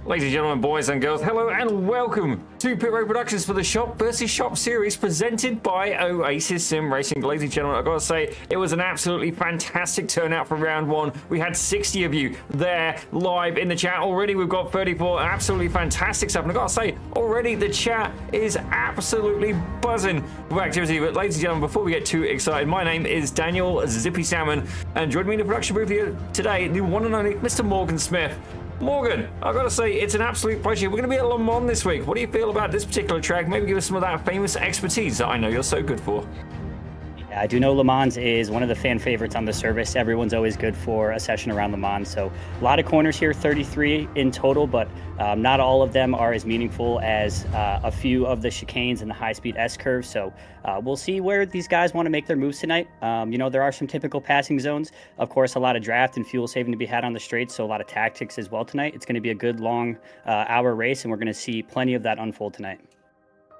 Ladies and gentlemen, boys and girls, hello and welcome to Pit Road Productions for the Shop vs. Shop series presented by Oasis Sim Racing. Ladies and gentlemen, I've got to say, it was an absolutely fantastic turnout for round one. We had 60 of you there live in the chat. Already we've got 34, absolutely fantastic stuff. And I've got to say, already the chat is absolutely buzzing with activity. But ladies and gentlemen, before we get too excited, my name is Daniel Zippy Salmon, and joining me in the production booth here today, the one and only Mr. Morgan Smith. Morgan, I've got to say, it's an absolute pleasure. We're going to be at LeMan this week. What do you feel about this particular track? Maybe give us some of that famous expertise that I know you're so good for. Yeah, I do know LeMans is one of the fan favorites on the service. Everyone's always good for a session around LeMans. So a lot of corners here, 33 in total, but not all of them are as meaningful as a few of the chicanes and the high-speed S-curves. So we'll see where these guys want to make their moves tonight. You know, there are some typical passing zones. Of course, a lot of draft and fuel saving to be had on the straights, so a lot of tactics as well tonight. It's going to be a good long hour race, and we're going to see plenty of that unfold tonight.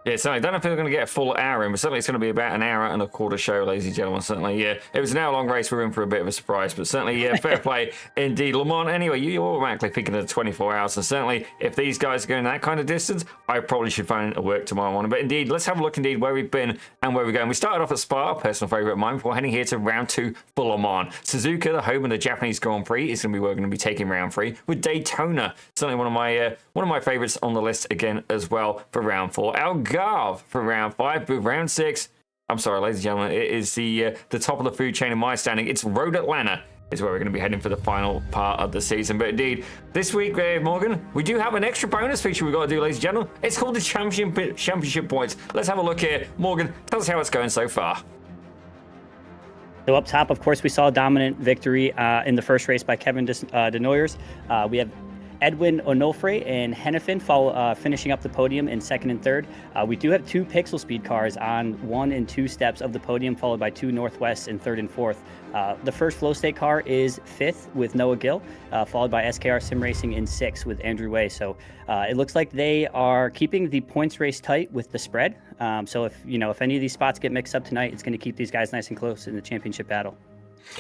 Yeah, so I don't know if we're going to get a full hour in, but certainly it's going to be about an hour and a quarter show, ladies and gentlemen. Certainly, yeah. It was an hour-long race. We're in for a bit of a surprise, but certainly, yeah, fair play indeed. LeMan, anyway, you're automatically thinking of the 24 hours, and certainly, if these guys are going that kind of distance, I probably should find a work tomorrow morning. But indeed, let's have a look indeed where we've been and where we're going. We started off at Spa, a personal favourite of mine, before heading here to round two for LeMan. Suzuka, the home of the Japanese Grand Prix, is going to be where we're going to be taking round three with Daytona. Certainly one of my favourites on the list again as well for round four. Algarve for round five, but round six, I'm sorry, ladies and gentlemen, it is the top of the food chain in my standing. It's Road Atlanta is where we're going to be heading for the final part of the season. But indeed, this week, Morgan, we do have an extra bonus feature we've got to do, ladies and gentlemen. It's called the championship points. Let's have a look here. Morgan, tell us how it's going so far. So up top, of course, we saw a dominant victory in the first race by Kevin Denoyers. We have Edwin Onofre and Hennepin finishing up the podium in second and third. We do have two Pixel Speed cars on 1 and 2 steps of the podium, followed by 2 Northwest in third and fourth. The first Flow State car is fifth with Noah Gill, followed by SKR Sim Racing in sixth with Andrew Way. So it looks like they are keeping the points race tight with the spread. So if any of these spots get mixed up tonight, it's going to keep these guys nice and close in the championship battle.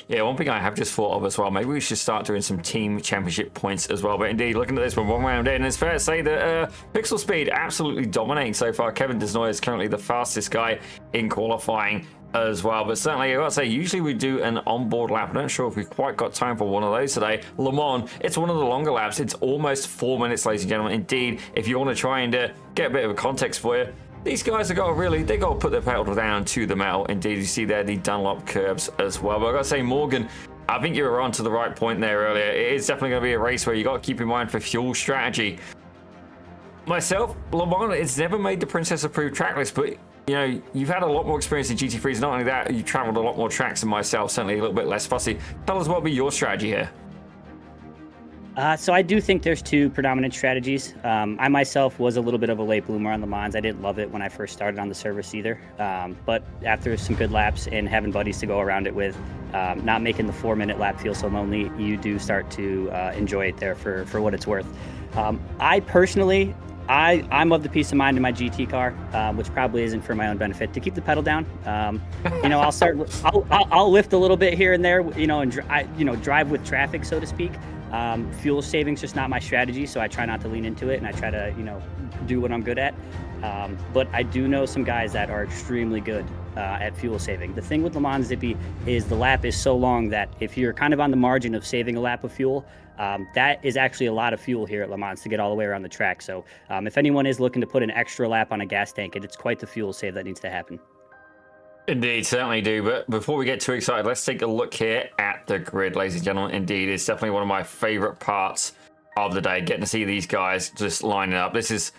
Yeah, one thing I have just thought of as well, maybe we should start doing some team championship points as well. But indeed, looking at this one round in, it's fair to say that Pixel Speed absolutely dominating so far. Kevin Desnoy is currently the fastest guy in qualifying as well. But certainly, I've got to say, usually we do an onboard lap. I'm not sure if we've quite got time for one of those today. LeMan, it's one of the longer laps. It's almost 4 minutes, ladies and gentlemen. Indeed, if you want to try and get a bit of a context for you, these guys have got to put their pedal down to the metal. Indeed, you see there the Dunlop curbs as well. But I've got to say, Morgan, I think you were on to the right point there earlier. It is definitely going to be a race where you got to keep in mind for fuel strategy. Myself, LeMan, it's never made the Princess Approved track list, but you know, you've had a lot more experience in GT3s. Not only that, you've traveled a lot more tracks than myself, certainly a little bit less fussy. Tell us what would be your strategy here. So I do think there's two predominant strategies. I myself was a little bit of a late bloomer on LeMans. I didn't love it when I first started on the service either. But after some good laps and having buddies to go around it with, not making the 4-minute lap feel so lonely, you do start to enjoy it there for what it's worth. I personally, I'm of the peace of mind in my GT car, which probably isn't for my own benefit, to keep the pedal down. I'll lift a little bit here and there, and drive with traffic, so to speak. Fuel saving's just not my strategy, so I try not to lean into it, and I try to, do what I'm good at. But I do know some guys that are extremely good at fuel saving. The thing with LeMan Zippy is the lap is so long that if you're kind of on the margin of saving a lap of fuel, that is actually a lot of fuel here at LeMans to get all the way around the track. So if anyone is looking to put an extra lap on a gas tank, it's quite the fuel save that needs to happen. Indeed, certainly do. But before we get too excited, let's take a look here at the grid, ladies and gentlemen. Indeed, it's definitely one of my favorite parts of the day, getting to see these guys just lining up. This is,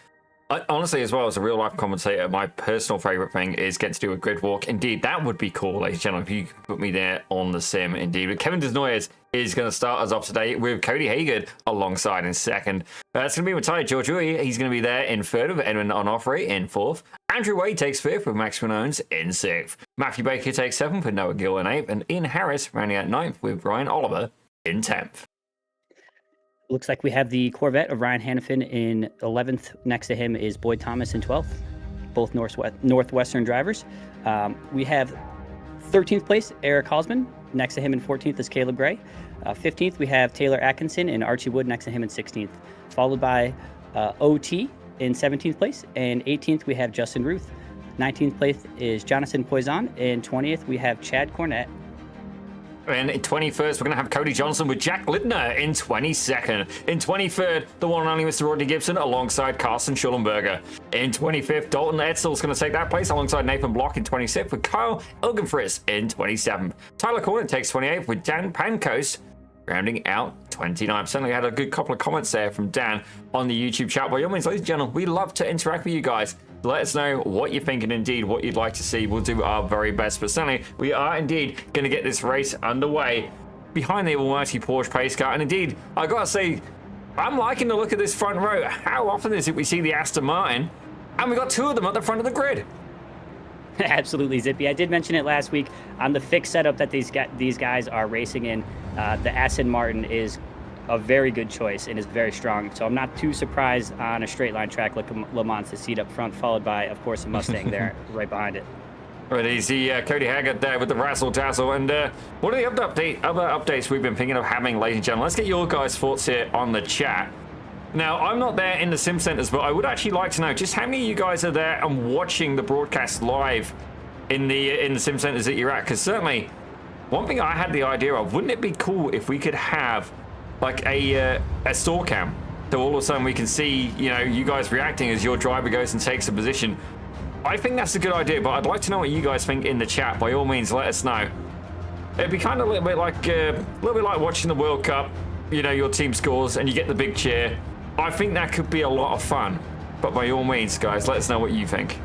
honestly, as well as a real-life commentator, my personal favorite thing is getting to do a grid walk. Indeed, that would be cool, ladies and gentlemen, if you could put me there on the sim. Indeed, but Kevin Desnoyers is going to start us off today with Cody Haggard alongside in second. That's going to be Matteo Giorgiui. He's going to be there in third with Edwin Onofre in fourth. Andrew Wade takes fifth with Max Manones in sixth. Matthew Baker takes seventh with Noah Gill in eighth. And Ian Harris rounding out ninth with Ryan Oliver in 10th. Looks like we have the Corvette of Ryan Hannafin in 11th. Next to him is Boyd Thomas in 12th, both Northwestern drivers. We have 13th place, Eric Hausman, Next to him in 14th is Caleb Gray. 15th, we have Taylor Atkinson and Archie Wood next to him in 16th, followed by OT in 17th place. And 18th, we have Justin Ruth. 19th place is Jonathan Poison. And 20th, we have Chad Cornett. And in 21st, we're going to have Cody Johnson with Jack Lidner in 22nd. In 23rd, the one and only Mr. Rodney Gibson alongside Carsten Schullenberger. In 25th, Dalton Edsall's going to take that place alongside Nathan Block in 26th with Kyle Ilgenfris in 27th. Tyler Corner takes 28th with Dan Pancoast rounding out 29th. Certainly had a good couple of comments there from Dan on the YouTube chat. By all means, ladies and gentlemen, we love to interact with you guys. Let us know what you think and indeed what you'd like to see. We'll do our very best. But certainly, we are indeed going to get this race underway behind the almighty Porsche pace car. And indeed, I got to say, I'm liking the look of this front row. How often is it we see the Aston Martin? And we got two of them at the front of the grid. Absolutely, Zippy. I did mention it last week on the fixed setup that these guys are racing in. The Aston Martin is a very good choice and is very strong. So I'm not too surprised on a straight line track like Le Mans to see it up front, followed by, of course, a Mustang there right behind it. Right, easy. Cody Haggard there with the razzle dazzle. And what are the other updates we've been thinking of having, ladies and gentlemen? Let's get your guys' thoughts here on the chat. Now, I'm not there in the sim centers, but I would actually like to know just how many of you guys are there and watching the broadcast live in the sim centers that you're at. Because certainly, one thing I had the idea of, wouldn't it be cool if we could have like a store cam, so all of a sudden we can see, you know, you guys reacting as your driver goes and takes a position. I think that's a good idea, but I'd like to know what you guys think in the chat. By all means, let us know. It'd be kind of a little bit like watching the World Cup. You know, your team scores and you get the big cheer. I think that could be a lot of fun. But by all means, guys, let us know what you think.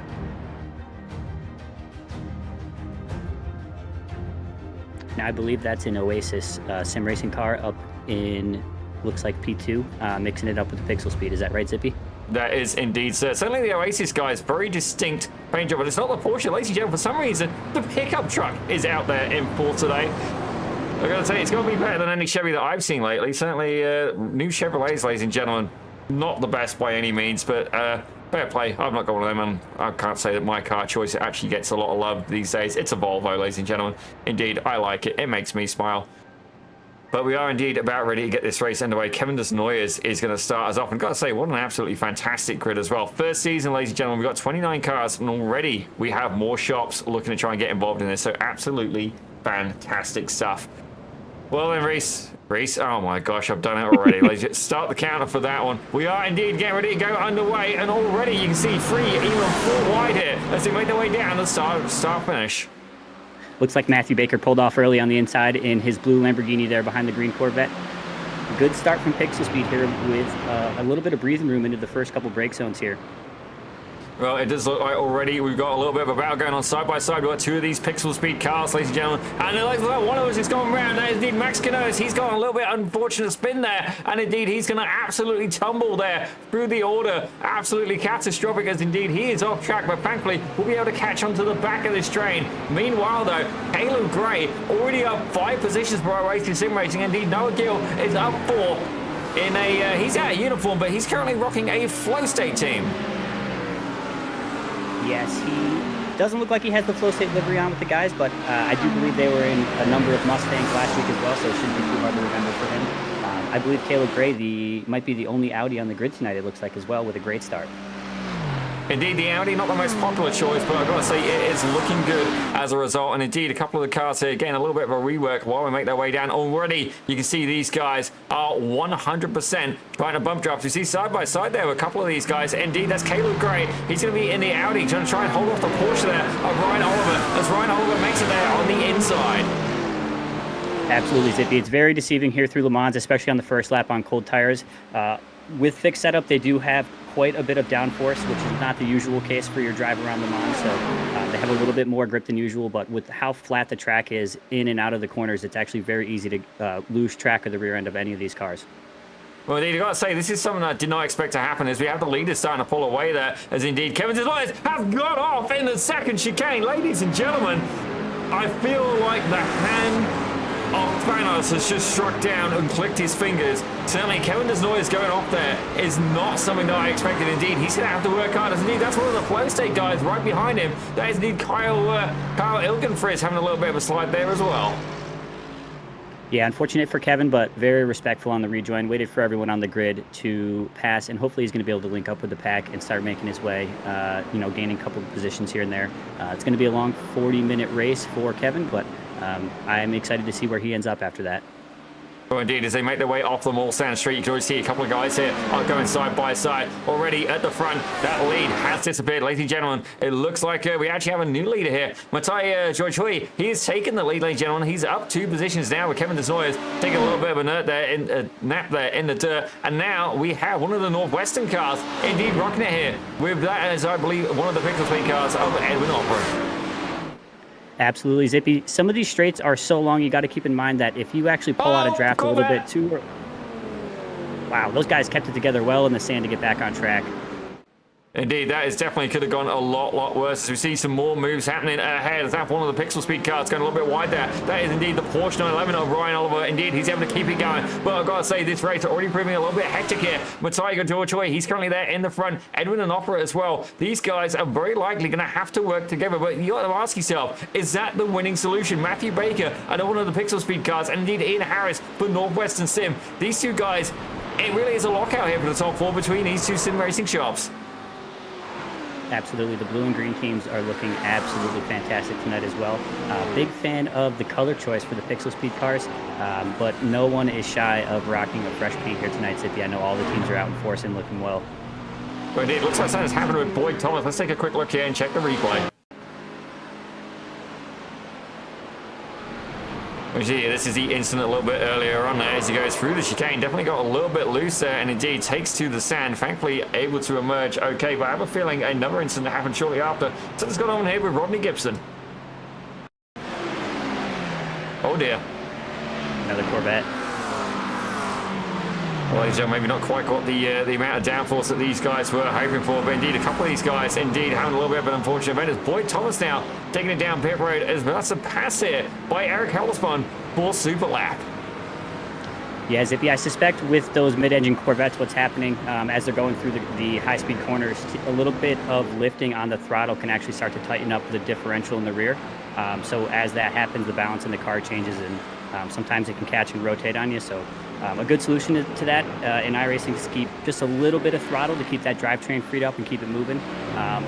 Now, I believe that's an Oasis sim racing car up in, looks like P2, mixing it up with the pixel speed. Is that right, Zippy? That is indeed, sir. Certainly the Oasis guys, very distinct paint job, but it's not the Porsche. Ladies and gentlemen, for some reason, the pickup truck is out there in full today. I gotta say, it's gonna be better than any Chevy that I've seen lately. Certainly, new Chevrolets, ladies and gentlemen, not the best by any means, but fair play. I've not got one of them, and I can't say that my car choice actually gets a lot of love these days. It's a Volvo, ladies and gentlemen. Indeed, I like it. It makes me smile. But we are indeed about ready to get this race underway. Kevin Desnoyers is going to start us off. And got to say, what an absolutely fantastic grid as well. First season, ladies and gentlemen, we've got 29 cars, and already we have more shops looking to try and get involved in this. So absolutely fantastic stuff. Well then, Reese, oh my gosh, I've done it already. Let's start the counter for that one. We are indeed getting ready to go underway, and already you can see 3, even 4 wide here as they make their way down the start finish. Looks like Matthew Baker pulled off early on the inside in his blue Lamborghini there behind the green Corvette. Good start from pixel speed here with a little bit of breathing room into the first couple brake zones here. Well, it does look like already we've got a little bit of a battle going on side by side. We've got 2 of these pixel speed cars, ladies and gentlemen. And it looks like one of us is going round. That is indeed Max Canoes. He's got a little bit unfortunate spin there. And indeed, he's going to absolutely tumble there through the order. Absolutely catastrophic as indeed he is off track. But thankfully, we'll be able to catch onto the back of this train. Meanwhile, though, Caleb Gray already up 5 positions for iRacing Sim Racing. Indeed, Noah Gill is up 4 in a... he's out of uniform, but he's currently rocking a Flow State team. Yes, he doesn't look like he has the Flow State livery on with the guys, but I do believe they were in a number of Mustangs last week as well, so it shouldn't be too hard to remember for him. I believe Caleb Gray might be the only Audi on the grid tonight, it looks like, as well, with a great start. Indeed, the Audi, not the most popular choice, but I've got to say it is looking good as a result. And indeed, a couple of the cars here, again, a little bit of a rework while we make their way down. Already, you can see these guys are 100% trying to bump drops. You see side by side there with a couple of these guys. Indeed, that's Caleb Gray. He's going to be in the Audi, trying to try and hold off the Porsche there of Ryan Oliver, as Ryan Oliver makes it there on the inside. Absolutely, Zippy. It's very deceiving here through Le Mans, especially on the first lap on cold tires. With fixed setup, they do have quite a bit of downforce, which is not the usual case for your drive around Le Mans. So they have a little bit more grip than usual, but with how flat the track is in and out of the corners, it's actually very easy to lose track of the rear end of any of these cars. Well, indeed, I've got to say, this is something I did not expect to happen as we have the leaders starting to pull away there, as indeed Kevin Desnoyers has got off in the second chicane. Ladies and gentlemen, I feel like the hand of Thanos has just struck down and clicked his fingers. Certainly, Kevin Desnoyers going off there is not something that I expected. Indeed, he's going to have to work hard. As indeed, that's one of the Flow State guys right behind him. That is indeed Kyle Ilgenfris having a little bit of a slide there as well. Yeah, unfortunate for Kevin, but very respectful on the rejoin. Waited for everyone on the grid to pass, and hopefully he's going to be able to link up with the pack and start making his way, gaining a couple of positions here and there. It's going to be a long 40-minute race for Kevin, but I'm excited to see where he ends up after that. Oh, indeed, as they make their way off the Mall Sand Street, you can already see a couple of guys here are going side by side already at the front. That lead has disappeared, ladies and gentlemen. It looks like we actually have a new leader here. Matai George, he has taken the lead, ladies and gentlemen. He's up 2 positions now with Kevin Desnoyers taking a little bit of a nap there in the dirt. And now we have one of the Northwestern cars indeed rocking it here with that as, I believe, one of the Pixel Speed cars of Edwin Opera. Absolutely, Zippy. Some of these straights are so long, you got to keep in mind that if you actually pull out a draft a little bit too... Wow, those guys kept it together well in the sand to get back on track. Indeed, that is definitely could have gone a lot worse. As we see some more moves happening ahead. That's one of the Pixel Speed cars going a little bit wide there. That is indeed the Porsche 911 of Ryan Oliver. Indeed, he's able to keep it going. But I've got to say, this race is already proving a little bit hectic here. Matai George, he's currently there in the front. Edwin and Opera as well. These guys are very likely going to have to work together. But you got to ask yourself, is that the winning solution? Matthew Baker and one of the Pixel Speed cars, and indeed Ian Harris for Northwestern Sim. These two guys, it really is a lockout here for the top 4 between these two sim racing shops. Absolutely. The blue and green teams are looking absolutely fantastic tonight as well. Big fan of the color choice for the Pixel Speed cars, but no one is shy of rocking a fresh paint here tonight, Zippy. I know all the teams are out in force and looking well. Well, indeed, looks like something's happened with Boyd Thomas. Let's take a quick look here and check the replay. Well, gee, this is the incident a little bit earlier on there as he goes through the chicane. Definitely got a little bit loose there and indeed takes to the sand. Thankfully able to emerge okay, but I have a feeling another incident happened shortly after. So what's going on here with Rodney Gibson? Oh dear. Another Corvette. Well, ladies and gentlemen, maybe not quite got the amount of downforce that these guys were hoping for, but indeed a couple of these guys indeed having a little bit of an unfortunate event. As Boyd Thomas now taking it down pit road as that's a pass here by Eric Hellespun for Super Lap. Yeah, Zippy, I suspect with those mid-engine Corvettes, what's happening as they're going through the high-speed corners, a little bit of lifting on the throttle can actually start to tighten up the differential in the rear. So as that happens, the balance in the car changes, and sometimes it can catch and rotate on you. So a good solution to that in iRacing is to keep just a little bit of throttle to keep that drivetrain freed up and keep it moving.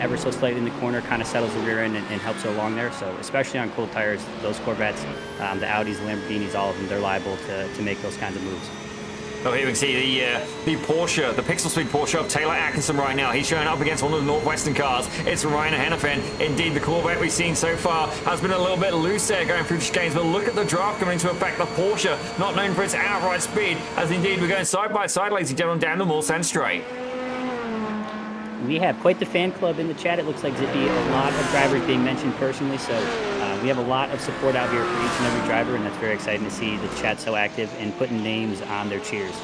Ever so slightly in the corner kind of settles the rear end and helps you along there. So especially on cold tires, those Corvettes, the Audis, the Lamborghinis, all of them, they're liable to make those kinds of moves. Oh, here we can see the Porsche, the Pixel Speed Porsche of Taylor Atkinson right now. He's showing up against one of the Northwestern cars. It's Ryan Hennepin. Indeed, the Corvette we've seen so far has been a little bit loose there going through the chicanes, but look at the draft coming into effect. The Porsche, not known for its outright speed, as indeed we're going side by side, ladies and gentlemen, down the Mall Sand Straight. We have quite the fan club in the chat. It looks like, Zippy, a lot of drivers being mentioned personally, so we have a lot of support out here for each and every driver, and that's very exciting to see the chat so active and putting names on their cheers.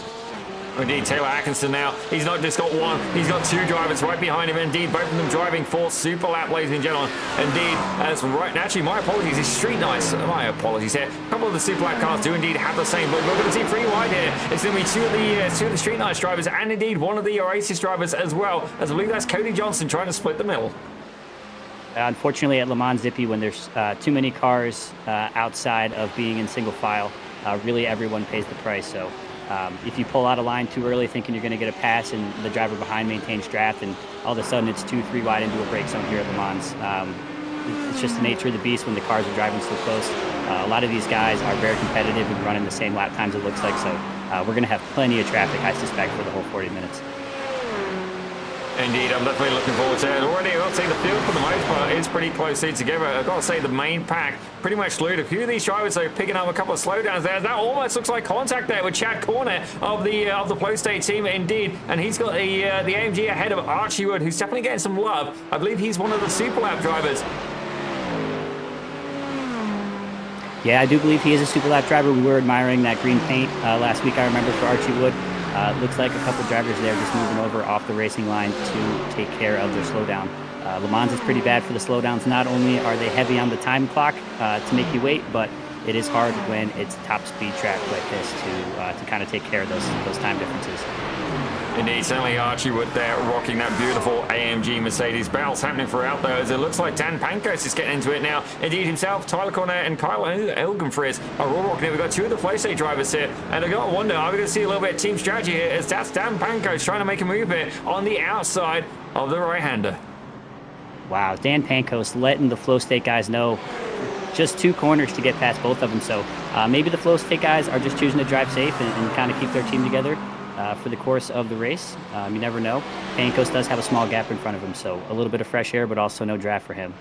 Indeed, Taylor Atkinson now, he's not just got one, he's got 2 drivers right behind him. Indeed, both of them driving for Super Lap, ladies and gentlemen. Indeed, as right, actually, my apologies, it's Street Nice. My apologies here. A couple of the Super Lap cars do indeed have the same, but we're going to see 3 wide here. It's going to be two of the Street Nice drivers and indeed one of the Oasis drivers as well, as I believe that's Cody Johnson trying to split the middle. Unfortunately, at LeMan, Zippy, when there's too many cars outside of being in single file, really everyone pays the price. So if you pull out a line too early thinking you're going to get a pass and the driver behind maintains draft, and all of a sudden it's 2-3 wide into a break zone here at Le Mans. It's just the nature of the beast when the cars are driving so close. A lot of these guys are very competitive and running the same lap times, it looks like. So we're going to have plenty of traffic, I suspect, for the whole 40 minutes. Indeed, I'm definitely looking forward to it. Already, I've got to say the field for the most part is pretty closely together. I've got to say the main pack pretty much fluid. A few of these drivers are picking up a couple of slowdowns there. That almost looks like contact there with Chad Corner of the Flow State team, indeed. And he's got the AMG ahead of Archie Wood, who's definitely getting some love. I believe he's one of the Super Lap drivers. Yeah, I do believe he is a Super Lap driver. We were admiring that green paint last week, I remember, for Archie Wood. Looks like a couple drivers there just moving over off the racing line to take care of their slowdown. Le Mans is pretty bad for the slowdowns. Not only are they heavy on the time clock to make you wait, but it is hard when it's top speed track like this to kind of take care of those time differences. Indeed, certainly Archie Wood there rocking that beautiful AMG Mercedes. Battles happening throughout those. It looks like Dan Pankos is getting into it now. Indeed himself, Tyler Cornet and Kyle Elgenfries are all rocking it. We've got two of the Flow State drivers here. And I've got to wonder, are we going to see a little bit of team strategy here as that's Dan Pankos trying to make a move here on the outside of the right-hander. Wow, Dan Pankos letting the Flow State guys know just 2 corners to get past both of them. So maybe the Flow State guys are just choosing to drive safe and kind of keep their team together for the course of the race. You never know. Pankos does have a small gap in front of him, so a little bit of fresh air, but also no draft for him.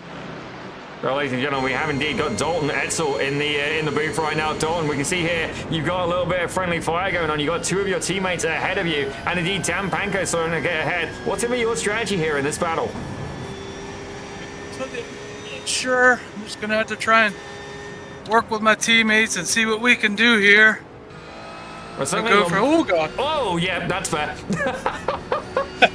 Well, ladies and gentlemen, we have indeed got Dalton Edsel in the booth right now. Dalton, we can see here you've got a little bit of friendly fire going on. You've got 2 of your teammates ahead of you, and indeed Dan Pankos starting to get ahead. What's going to be your strategy here in this battle? Sure, I'm just going to have to try and work with my teammates and see what we can do here. Go for, oh god. Oh yeah, that's fair.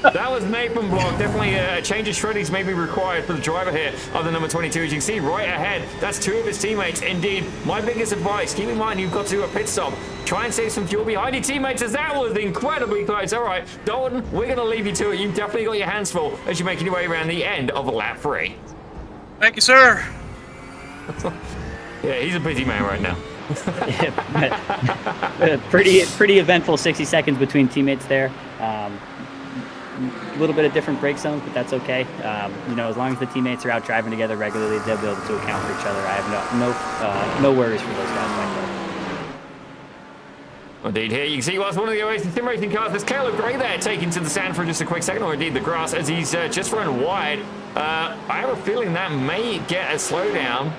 That was Nathan Block. Definitely a change of strategies may be required for the driver here of the number 22. As you can see right ahead, that's 2 of his teammates. Indeed, my biggest advice, keep in mind you've got to do a pit stop. Try and save some fuel behind your teammates, as that was incredibly close. All right, Dalton, we're going to leave you to it. You've definitely got your hands full as you're making your way around the end of lap 3. Thank you, sir. Yeah, he's a busy man right now. Pretty eventful 60 seconds between teammates there. A little bit of different brake zones, but that's okay. You know, as long as the teammates are out driving together regularly, they'll be able to account for each other. I have no worries for those guys back there. Indeed, here you can see was one of the Oasis Sim Racing cars. There's Caleb Gray there taking to the sand for just a quick second, or indeed the grass, as he's just run wide. I have a feeling that may get a slowdown.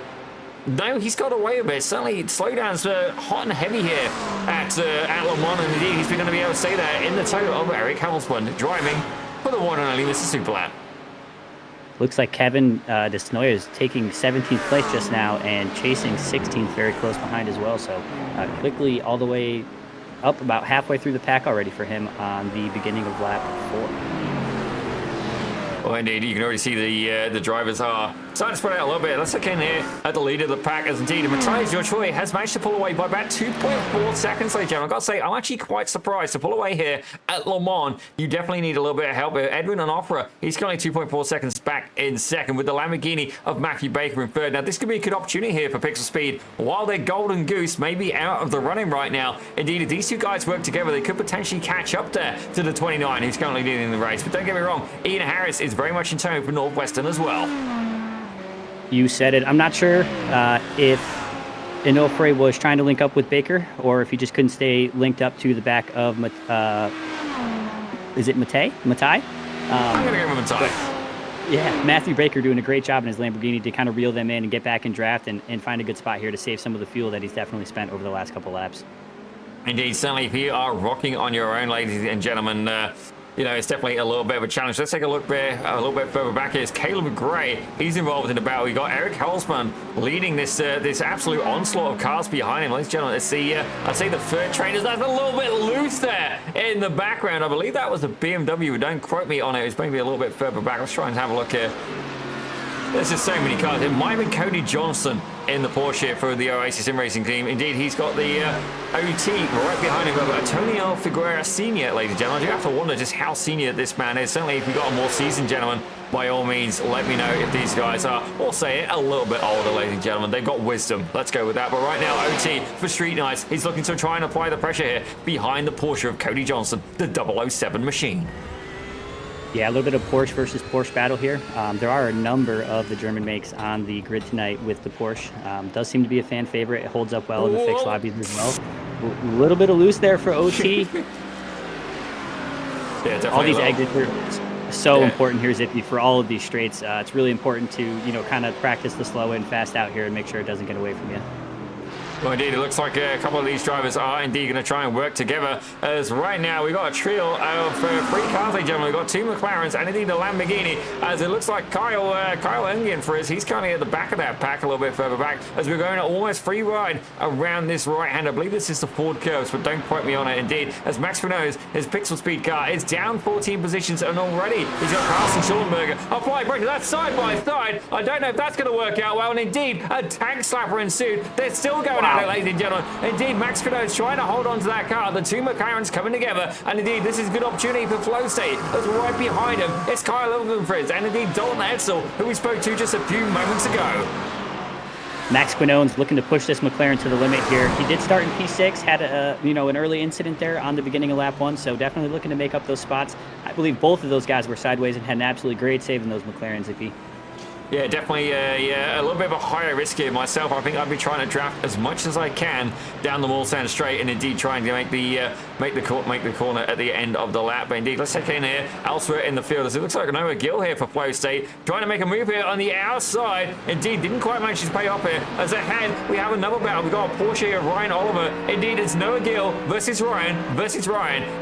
No, he's got away a bit. Certainly, slowdowns hot and heavy here at LeMan, and indeed he's going to be able to stay there in the tow of Eric Hamilton, driving for the one and only Mr. Superlap. Looks like Kevin Desnoyer is taking 17th place just now and chasing 16th very close behind as well. So quickly all the way up, about halfway through the pack already for him on the beginning of lap 4. Well, indeed, you can already see the drivers are starting to spread out a little bit. Let's look in here at the lead of the pack, as indeed Matthias Joshua has managed to pull away by about 2.4 seconds, ladies and gentlemen. I've got to say, I'm actually quite surprised to pull away here at Le Mans. You definitely need a little bit of help here. Edwin Onofre, he's currently 2.4 seconds back in second with the Lamborghini of Matthew Baker in third. Now, this could be a good opportunity here for Pixel Speed. While their Golden Goose may be out of the running right now, indeed, if these 2 guys work together, they could potentially catch up there to the 29, who's currently leading the race. But don't get me wrong, Ian Harris is very much in tow for Northwestern as well. You said it. I'm not sure if Onofre was trying to link up with Baker or if he just couldn't stay linked up to the back of, is it Matai? I'm going to give him Matai. Yeah, Matthew Baker doing a great job in his Lamborghini to kind of reel them in and get back in draft and find a good spot here to save some of the fuel that he's definitely spent over the last couple laps. Indeed, certainly, if you are rocking on your own, ladies and gentlemen, you know, it's definitely a little bit of a challenge. Let's take a look there, a little bit further back. Here's Caleb Gray. He's involved in the battle. We got Eric Holzman leading this this absolute onslaught of cars behind him. Ladies and gentlemen, let's see. I'd say the third trainers. That's a little bit loose there in the background. I believe that was a BMW. Don't quote me on it. It's maybe a little bit further back. Let's try and have a look here. There's just so many cars. It might have been Cody Johnson in the Porsche for the Oasis Sim Racing team. Indeed, he's got the OT right behind him. Antonio Figueroa Sr., ladies and gentlemen. You have to wonder just how senior this man is. Certainly, if you've got a more seasoned gentleman, by all means, let me know if these guys are, or say it, a little bit older, ladies and gentlemen. They've got wisdom. Let's go with that. But right now, OT for Street Nights. He's looking to try and apply the pressure here behind the Porsche of Cody Johnson, the 007 machine. Yeah, a little bit of Porsche versus Porsche battle here. There are a number of the German makes on the grid tonight with the Porsche. Does seem to be a fan favorite. It holds up well in the fixed lobbies as well. A little bit of loose there for OT. Yeah, all these exits are so important here, Zippy, for all of these straights. It's really important to, you know, kind of practice the slow in, fast out here and make sure it doesn't get away from you. Well, indeed, it looks like a couple of these drivers are indeed going to try and work together. As right now, we've got a trio of 3 cars, ladies and gentlemen. We've got 2 McLarens and indeed a Lamborghini. As it looks like Kyle Engian for us, he's currently at the back of that pack, a little bit further back, as we're going almost free ride around this right hand. I believe this is the Ford Curves, but don't quote me on it. Indeed, as Max Renault's his Pixel Speed car is down 14 positions, and already he's got Carsten Schallenberger applying pressure. That's side by side. I don't know if that's going to work out well. And indeed, a tank slapper ensued. They're still going at it, ladies and gentlemen. Indeed, Max Renault is trying to hold on to that car. The 2 McLarens coming together, and indeed, this is a good opportunity for Flow State. As right behind him, it's Kyle Ilgenfritz, and indeed Dalton Edsel, who we spoke to just a few moments ago. Max Quinone's looking to push this McLaren to the limit here. He did start in P6, had an early incident there on the beginning of lap 1, so definitely looking to make up those spots. I believe both of those guys were sideways and had an absolutely great save in those McLarens, Zippy. Yeah, definitely a little bit of a higher risk here myself. I think I'd be trying to draft as much as I can down the Mulsanne straight, and indeed trying to make the corner at the end of the lap. But indeed, let's check in here elsewhere in the field, as it looks like Noah Gill here for Flow State, trying to make a move here on the outside. Indeed, didn't quite manage to pay off here. As ahead, we have another battle. We've got a Porsche here, Ryan Oliver. Indeed, it's Noah Gill versus Ryan.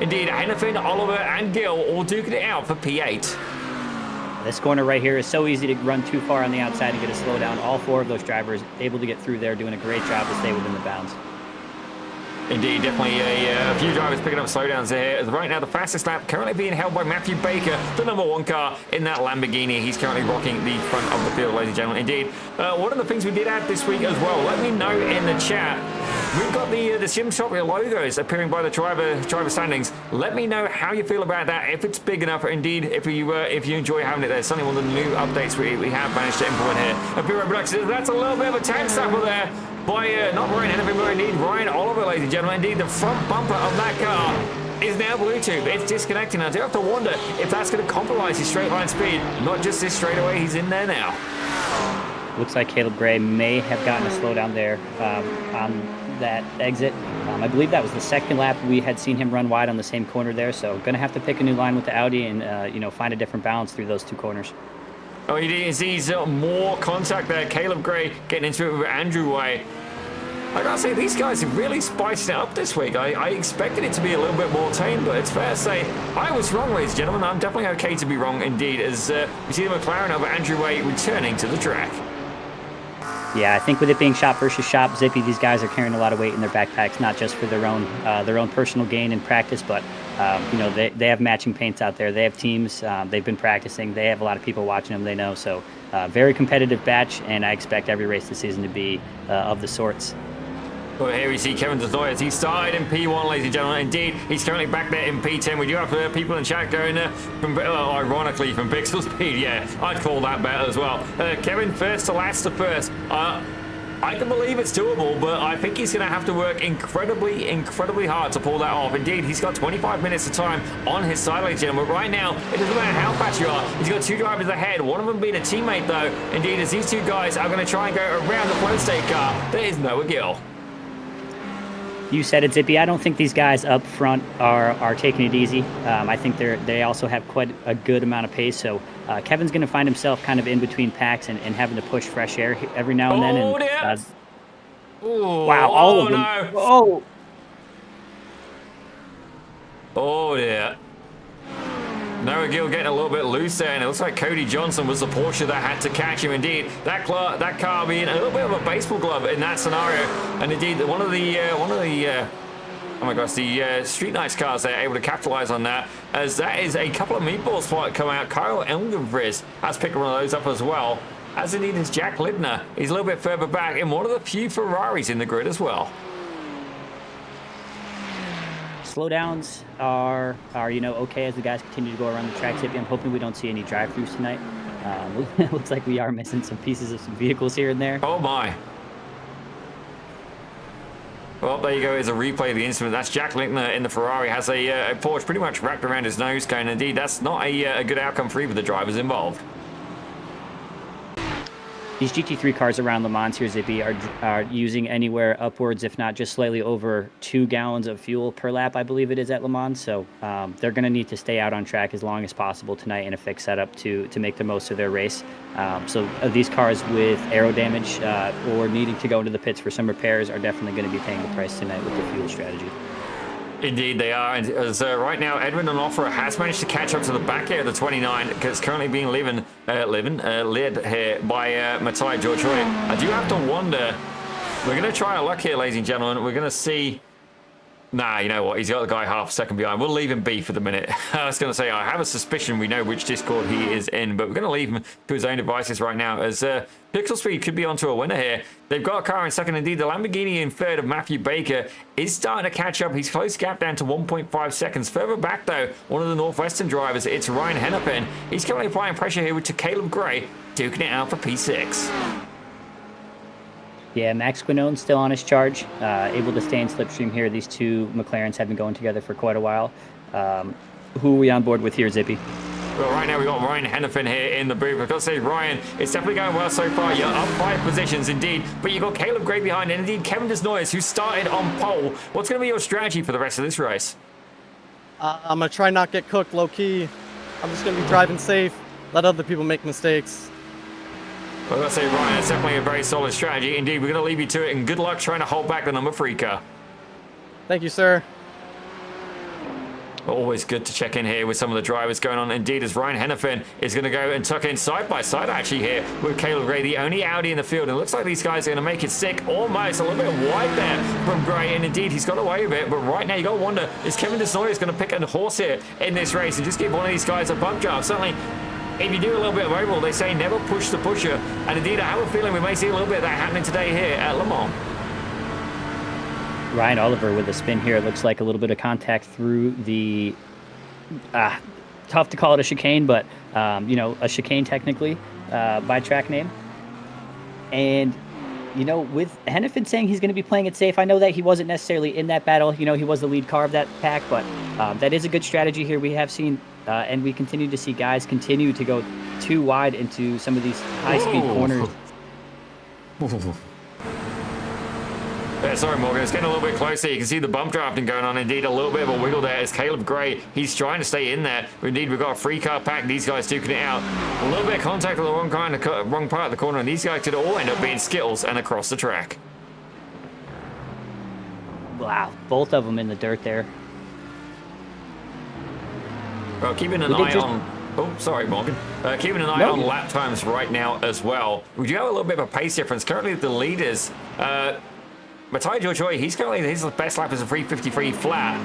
Indeed, Hannafin, Oliver, and Gill all duking it out for P8. This corner right here is so easy to run too far on the outside and get a slowdown. All 4 of those drivers able to get through there, doing a great job to stay within the bounds. Indeed, definitely a few drivers picking up slowdowns here. As right now, the fastest lap currently being held by Matthew Baker, the number 1 car in that Lamborghini. He's currently rocking the front of the field, ladies and gentlemen. Indeed, one of the things we did add this week as well, let me know in the chat. We've got the Sim Shop logos appearing by the driver standings. Let me know how you feel about that, if it's big enough, or indeed if you enjoy having it there. Certainly one of the new updates we have managed to implement here. A Bureau Production, that's a little bit of a tank slapper there by not Ryan Hennepin, but indeed Ryan Oliver, ladies and gentlemen. Indeed, the front bumper of that car is now Bluetooth. It's disconnecting. I do have to wonder if that's going to compromise his straight line speed. Not just this straightaway, he's in there now. Looks like Caleb Gray may have gotten a slowdown there on that exit. I believe that was the 2nd lap we had seen him run wide on the same corner there, so going to have to pick a new line with the Audi and find a different balance through those 2 corners. Oh, he sees more contact there. Caleb Gray getting into it with Andrew Way. I gotta say, these guys have really spiced it up this week. I expected it to be a little bit more tame, but it's fair to say I was wrong, ladies and gentlemen. I'm definitely okay to be wrong indeed, as we see the McLaren of Andrew Way returning to the track. Yeah, I think with it being shop versus shop, Zippy, these guys are carrying a lot of weight in their backpacks, not just for their own personal gain in practice, but they have matching paints out there. They have teams. They've been practicing. They have a lot of people watching them. They know. So very competitive batch, and I expect every race this season to be of the sorts. Well, here we see Kevin Desnoyers. He started in P1, ladies and gentlemen. Indeed, he's currently back there in P10. We do have people in chat going, ironically, from Pixel Speed. Yeah, I'd call that better as well. Kevin first to last to first. I can believe it's doable, but I think he's going to have to work incredibly hard to pull that off. Indeed, he's got 25 minutes of time on his side, ladies and gentlemen. But right now, it doesn't matter how fast you are. He's got 2 drivers ahead, one of them being a teammate, though. Indeed, as these 2 guys are going to try and go around the Flow State car, there is Noah Gill. You said it, Zippy. I don't think these guys up front are taking it easy. I think they also have quite a good amount of pace. So Kevin's going to find himself kind of in between packs and having to push fresh air every now and then. And, wow, all of them. No. Oh, yeah. Noah Gill getting a little bit loose there, and it looks like Cody Johnson was the Porsche that had to catch him. Indeed, that car being a little bit of a baseball glove in that scenario, and indeed one of the oh my gosh, the Street Nights cars there able to capitalize on that, as that is a couple of meatballs come out. Kyle Elgenfritz has picked one of those up as well, as indeed is Jack Lidner. He's a little bit further back in one of the few Ferraris in the grid as well. Slowdowns are okay as the guys continue to go around the track. I'm hoping we don't see any drive-throughs tonight. Looks like we are missing some pieces of some vehicles here and there. Oh my. Well, there you go. Is a replay of the incident. That's Jack Linkner in the Ferrari. Has a Porsche pretty much wrapped around his nose cone. Indeed, that's not a good outcome for either of the drivers involved. these GT3 cars around Le Mans here, Zippy, are using anywhere upwards, if not just slightly over 2 gallons of fuel per lap, I believe it is at Le Mans. So they're going to need to stay out on track as long as possible tonight in a fixed setup to make the most of their race. So these cars with aero damage or needing to go into the pits for some repairs are definitely going to be paying the price tonight with the fuel strategy. Indeed, they are. And as right now, Edwin Onofre has managed to catch up to the back here of the 29, because currently being led here by Matthias George. I do have to wonder. We're going to try our luck here, ladies and gentlemen. We're going to see. Nah, you know what? He's got the guy half a second behind. We'll leave him be for the minute. I was going to say, I have a suspicion we know which Discord he is in, but we're going to leave him to his own devices right now, as Pixel Speed could be onto a winner here. They've got a car in second. Indeed, the Lamborghini in third of Matthew Baker is starting to catch up. He's close gap down to 1.5 seconds. Further back, though, one of the Northwestern drivers, it's Ryan Hennepin. He's currently applying pressure here to Caleb Gray, duking it out for P6. Yeah, Max Quinone still on his charge, able to stay in slipstream here. These two McLarens have been going together for quite a while. Who are we on board with here, Zippy? Well, right now we've got Ryan Hennepin here in the booth. I've got to say, Ryan, it's definitely going well so far. You're up 5 positions, indeed. But you've got Caleb Gray behind, and indeed Kevin Desnoyers, who started on pole. What's going to be your strategy for the rest of this race? I'm going to try not get cooked low-key. I'm just going to be driving safe, let other people make mistakes. Well, I've got to say, Ryan, it's definitely a very solid strategy. Indeed, we're going to leave you to it, and good luck trying to hold back the number 3 car. Thank you, sir. Always good to check in here with some of the drivers going on. Indeed, as Ryan Hennepin is going to go and tuck in side by side, actually, here with Caleb Gray, the only Audi in the field. And it looks like these guys are going to make it sick, almost a little bit wide there from Gray. And indeed, he's got away with it. But right now, you got to wonder, is Kevin Desnoyers going to pick a horse here in this race and just give one of these guys a bump job? Certainly, if you do a little bit of overall, they say never push the pusher. And indeed, I have a feeling we may see a little bit of that happening today here at Le Mans. Ryan Oliver with a spin here. It looks like a little bit of contact through the... tough to call it a chicane, but, you know, a chicane technically by track name. And, you know, with Hennepin saying he's going to be playing it safe, I know that he wasn't necessarily in that battle. You know, he was the lead car of that pack, but that is a good strategy here. We have seen... and we continue to see guys continue to go too wide into some of these high-speed corners. Yeah, sorry, Morgan. It's getting a little bit closer. You can see the bump drafting going on. Indeed, a little bit of a wiggle there. As Caleb Gray, he's trying to stay in there. Indeed, we've got a 3-car pack. These guys duking it out. A little bit of contact on the wrong part of the corner, and these guys could all end up being Skittles and across the track. Wow, both of them in the dirt there. Well, keeping an eye on... Oh, sorry, Morgan. Keeping an eye on lap times right now as well. We do have a little bit of a pace difference. Currently, the leaders... Matthias George, he's currently his best lap is a 3:53 flat.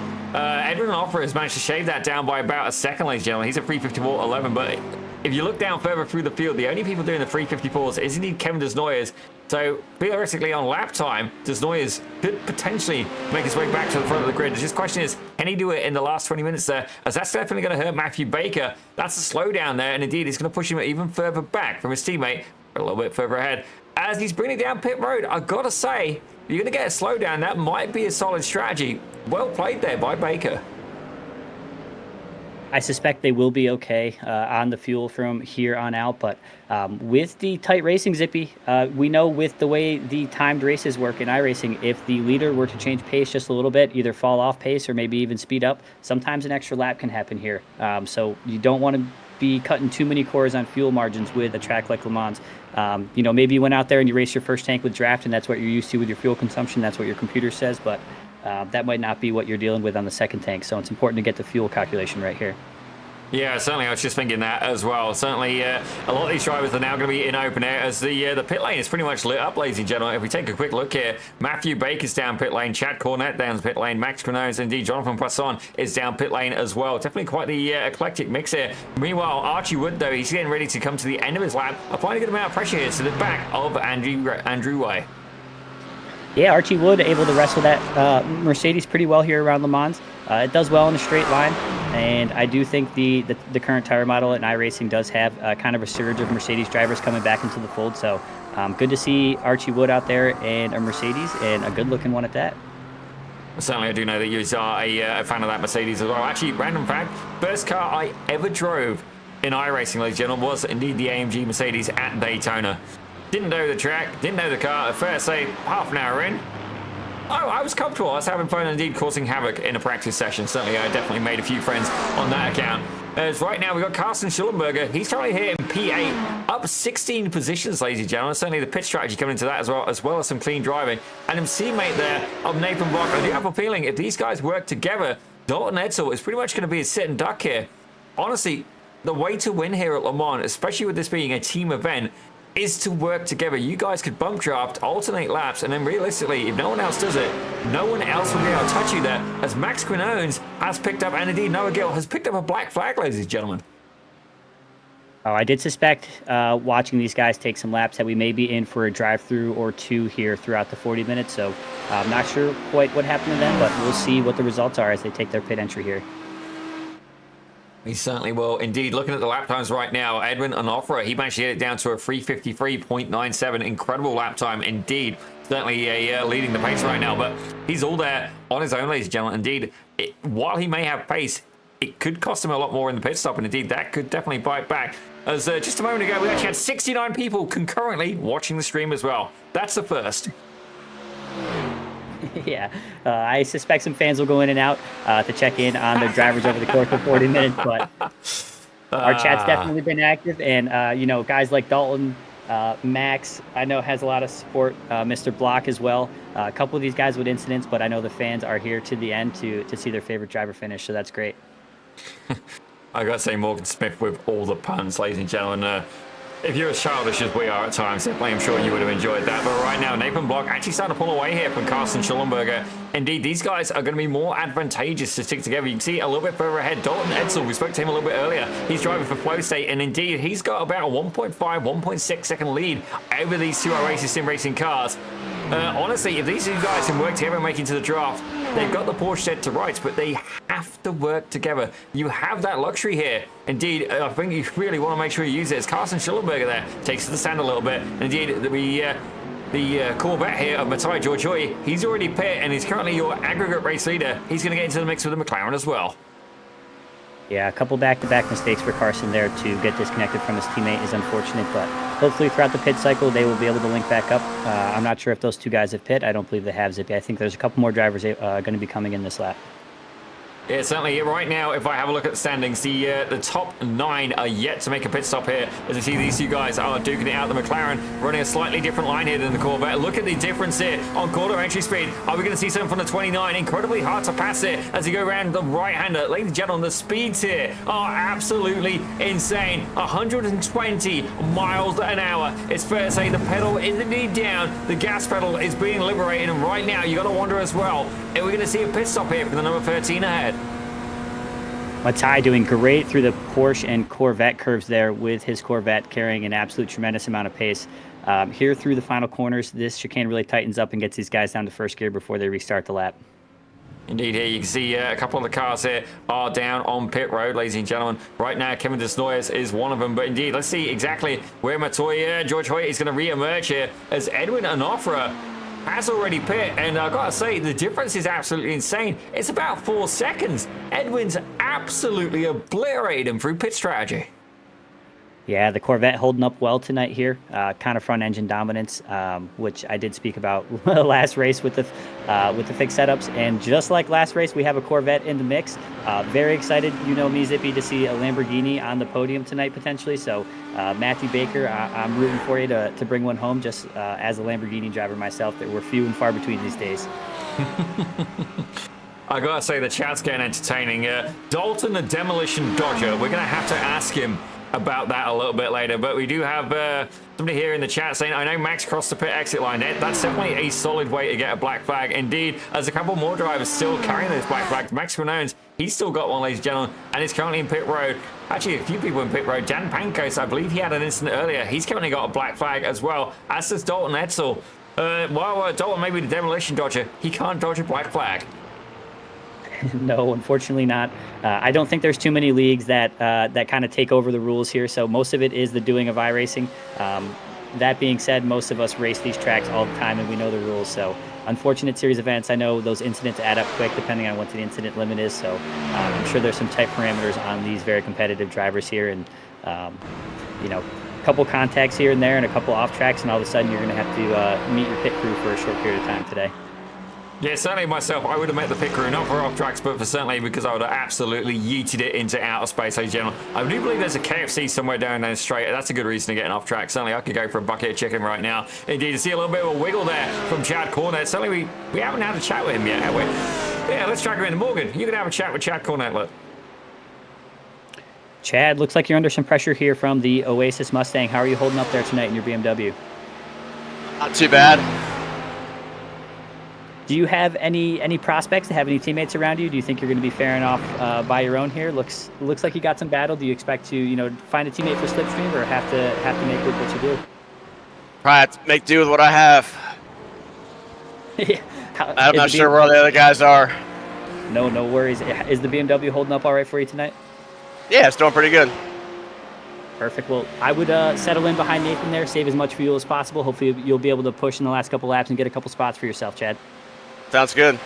Edwin Onofre has managed to shave that down by about a second, ladies and gentlemen. He's a 3:54.11, but if you look down further through the field, the only people doing the 3:54s is indeed Kevin Desnoyers. So theoretically, on lap time, Desnoyers could potentially make his way back to the front of the grid. The just question is, can he do it in the last 20 minutes there? As that's definitely going to hurt Matthew Baker. That's a slowdown there, and indeed, it's going to push him even further back from his teammate, a little bit further ahead. As he's bringing down pit road, I've got to say, you're going to get a slowdown. That might be a solid strategy. Well played there by Baker. I suspect they will be okay on the fuel from here on out, but with the tight racing, Zippy, we know with the way the timed races work in iRacing, if the leader were to change pace just a little bit, either fall off pace or maybe even speed up, sometimes an extra lap can happen here. So you don't want to be cutting too many corners on fuel margins with a track like Le Mans. You know, maybe you went out there and you raced your first tank with draft, and that's what you're used to with your fuel consumption. That's what your computer says, but that might not be what you're dealing with on the second tank. So it's important to get the fuel calculation right here. Yeah, certainly. I was just thinking that as well. Certainly, a lot of these drivers are now going to be in open air as the pit lane is pretty much lit up, ladies and gentlemen. If we take a quick look here, Matthew Baker's down pit lane, Chad Cornett down pit lane, Max Cronones, indeed Jonathan Poisson is down pit lane as well. Definitely quite the eclectic mix here. Meanwhile, Archie Wood, though, he's getting ready to come to the end of his lap, applying a good amount of pressure here to the back of Andrew Way. Yeah, Archie Wood able to wrestle that Mercedes pretty well here around Le Mans. It does well in a straight line, and I do think the current tire model in iRacing does have kind of a surge of Mercedes drivers coming back into the fold. So good to see Archie Wood out there and a Mercedes, and a good-looking one at that. Certainly, I do know that you are a fan of that Mercedes as well. Actually, random fact, first car I ever drove in iRacing, ladies and gentlemen, was indeed the AMG Mercedes at Daytona. Didn't know the track, didn't know the car. Fair to say, half an hour in. Oh, I was comfortable. I was having fun, indeed, causing havoc in a practice session. Certainly, I definitely made a few friends on that account. As right now, we've got Carsten Schullenberger. He's currently here in P8, up 16 positions, ladies and gentlemen. Certainly, the pit strategy coming into that as well as some clean driving. And his teammate there of Nathan Block. I do have a feeling if these guys work together, Dalton Edsel is pretty much going to be a sit and duck here. Honestly, the way to win here at Le Mans, especially with this being a team event, is to work together. You guys could bump draft, alternate laps, and then realistically, if no one else does it, no one else will be able to touch you there, as Max Quinones has picked up, and indeed Noah Gill has picked up a black flag, ladies and gentlemen. Oh, I did suspect, watching these guys take some laps, that we may be in for a drive-through or two here throughout the 40 minutes, so I'm not sure quite what happened to them, but we'll see what the results are as they take their pit entry here. He certainly will. Indeed, looking at the lap times right now, Edwin Onofre, he managed to get it down to a 3:53.97. Incredible lap time indeed. Certainly leading the pace right now, but he's all there on his own, ladies and gentlemen. Indeed, while he may have pace, it could cost him a lot more in the pit stop, and indeed, that could definitely bite back. As just a moment ago, we actually had 69 people concurrently watching the stream as well. That's the first. Yeah, I suspect some fans will go in and out to check in on their drivers over the course of 40 minutes, but our chat's definitely been active, and you know, guys like Dalton, Max, I know has a lot of support, Mr. Block as well. A couple of these guys with incidents, but I know the fans are here to the end to see their favorite driver finish, so that's great. I gotta say, Morgan Smith with all the puns, ladies and gentlemen. If you're as childish as we are at times, definitely I'm sure you would have enjoyed that. But right now, Nathan Block actually starting to pull away here from Carsten Schullenberger. Indeed, these guys are going to be more advantageous to stick together. You can see a little bit further ahead, Dalton Edsel, we spoke to him a little bit earlier. He's driving for Flow State, and indeed, he's got about a 1.5, 1.6 second lead over these two iRacing sim racing cars. Honestly, if these two guys can work together and make it to the draft, they've got the Porsche set to rights, but they have to work together. You have that luxury here. Indeed, I think you really want to make sure you use it. As Carsten Schullenberger there takes to the stand a little bit. Indeed, the Corvette here of Mattia Giorgioi, he's already pit, and he's currently your aggregate race leader. He's going to get into the mix with the McLaren as well. Yeah, a couple back-to-back mistakes for Carson there to get disconnected from his teammate is unfortunate, but hopefully throughout the pit cycle they will be able to link back up. I'm not sure if those two guys have pit. I don't believe they have, Zippy. I think there's a couple more drivers going to be coming in this lap. Yeah, certainly. Right now, if I have a look at the standings, the top 9 are yet to make a pit stop here. As you see, these two guys are duking it out. The McLaren running a slightly different line here than the Corvette. Look at the difference here on quarter entry speed. Are we going to see something from the 29? Incredibly hard to pass it as you go around the right-hander. Ladies and gentlemen, the speeds here are absolutely insane. 120 miles an hour. It's fair to say the pedal is indeed down. The gas pedal is being liberated, and right now, you got to wonder as well, are we going to see a pit stop here for the number 13 ahead? Matai doing great through the Porsche and Corvette curves there with his Corvette carrying an absolute tremendous amount of pace. Here through the final corners, this chicane really tightens up and gets these guys down to first gear before they restart the lap. Indeed, here you can see a couple of the cars here are down on pit road, ladies and gentlemen. Right now, Kevin Desnoyers is one of them. But indeed, let's see exactly where Mattia Giorgioi is going to re-emerge here as Edwin Onofre has already pit, and I've got to say, the difference is absolutely insane. It's about 4 seconds. Edwin's absolutely obliterated him through pit strategy. Yeah, the Corvette holding up well tonight here. Kind of front engine dominance, which I did speak about last race with the fixed setups. And just like last race, we have a Corvette in the mix. Very excited, you know me, Zippy, to see a Lamborghini on the podium tonight potentially. So Matthew Baker, I'm rooting for you to bring one home. Just as a Lamborghini driver myself, that we're few and far between these days. I gotta say, the chat's getting entertaining. Dalton the Demolition Dodger, we're gonna have to ask him about that a little bit later, but we do have somebody here in the chat saying, I know Max crossed the pit exit line. That's definitely a solid way to get a black flag. Indeed, there's a couple more drivers still carrying those black flags. Max Quinones, he's still got one, ladies and gentlemen, and is currently in pit road. Actually, a few people in pit road. Dan Pankos, I believe he had an incident earlier. He's currently got a black flag as well, as does Dalton Edsel. While Dalton may be the Demolition Dodger, he can't dodge a black flag. No, unfortunately not. I don't think there's too many leagues that kind of take over the rules here, so most of it is the doing of iRacing. That being said, most of us race these tracks all the time, and we know the rules, so unfortunate series events. I know those incidents add up quick depending on what the incident limit is, so I'm sure there's some tight parameters on these very competitive drivers here, and you know, couple contacts here and there and a couple off tracks, and all of a sudden you're going to have to meet your pit crew for a short period of time today. Yeah, certainly myself, I would have met the pit crew, not for off tracks, but for certainly because I would have absolutely yeeted it into outer space, ladies and gentlemen. I do believe there's a KFC somewhere down the straight. That's a good reason to get an off track. Certainly I could go for a bucket of chicken right now. Indeed, to see a little bit of a wiggle there from Chad Cornett. Certainly we haven't had a chat with him yet, have we? Yeah, let's drag him in. Morgan, you can have a chat with Chad Cornett, look. Chad, looks like you're under some pressure here from the Oasis Mustang. How are you holding up there tonight in your BMW? Not too bad. Do you have any prospects to have any teammates around you? Do you think you're going to be faring off by your own here? Looks like you got some battle. Do you expect to find a teammate for Slipstream, or have to make with what you do? Probably have to make do with what I have. Yeah. I'm not sure where the other guys are. No worries. Is the BMW holding up all right for you tonight? Yeah, it's doing pretty good. Perfect. Well, I would settle in behind Nathan there, save as much fuel as possible. Hopefully you'll be able to push in the last couple laps and get a couple spots for yourself, Chad. Sounds good.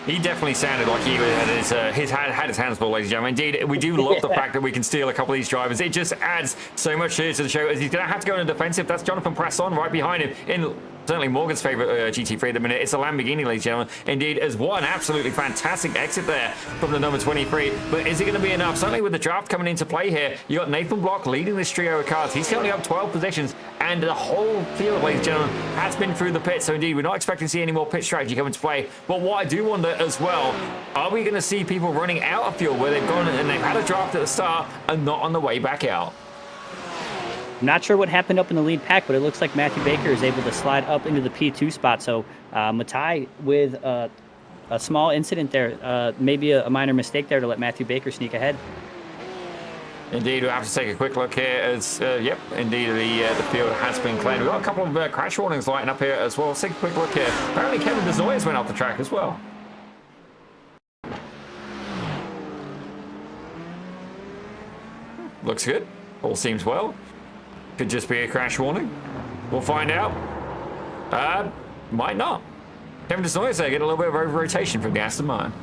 He definitely sounded like he had his hands full, ladies and gentlemen. Indeed, we do love the fact that we can steal a couple of these drivers. It just adds so much here to the show, as he's going to have to go in the defensive. That's Jonathan Prasson right behind him in certainly Morgan's favourite GT3 at the minute. It's a Lamborghini, ladies and gentlemen. Indeed, as one absolutely fantastic exit there from the number 23. But is it going to be enough? Certainly with the draft coming into play here, you got Nathan Block leading this trio of cars. He's currently up 12 positions, and the whole field, ladies and gentlemen, has been through the pit. So indeed, we're not expecting to see any more pit strategy come into play. But what I do wonder as well, are we going to see people running out of fuel where they've gone and they've had a draft at the start and not on the way back out? I'm not sure what happened up in the lead pack, but it looks like Matthew Baker is able to slide up into the P2 spot. So Matai with a small incident there, maybe a minor mistake there to let Matthew Baker sneak ahead. Indeed, we'll have to take a quick look here as, yep, indeed the field has been cleared. We've got a couple of crash warnings lighting up here as well. Let's take a quick look here. Apparently Kevin Desnoyers went off the track as well. Looks good. All seems well. Could just be a crash warning. We'll find out. Might not. Kevin Desnoyers there getting a little bit of over-rotation from the Aston Martin.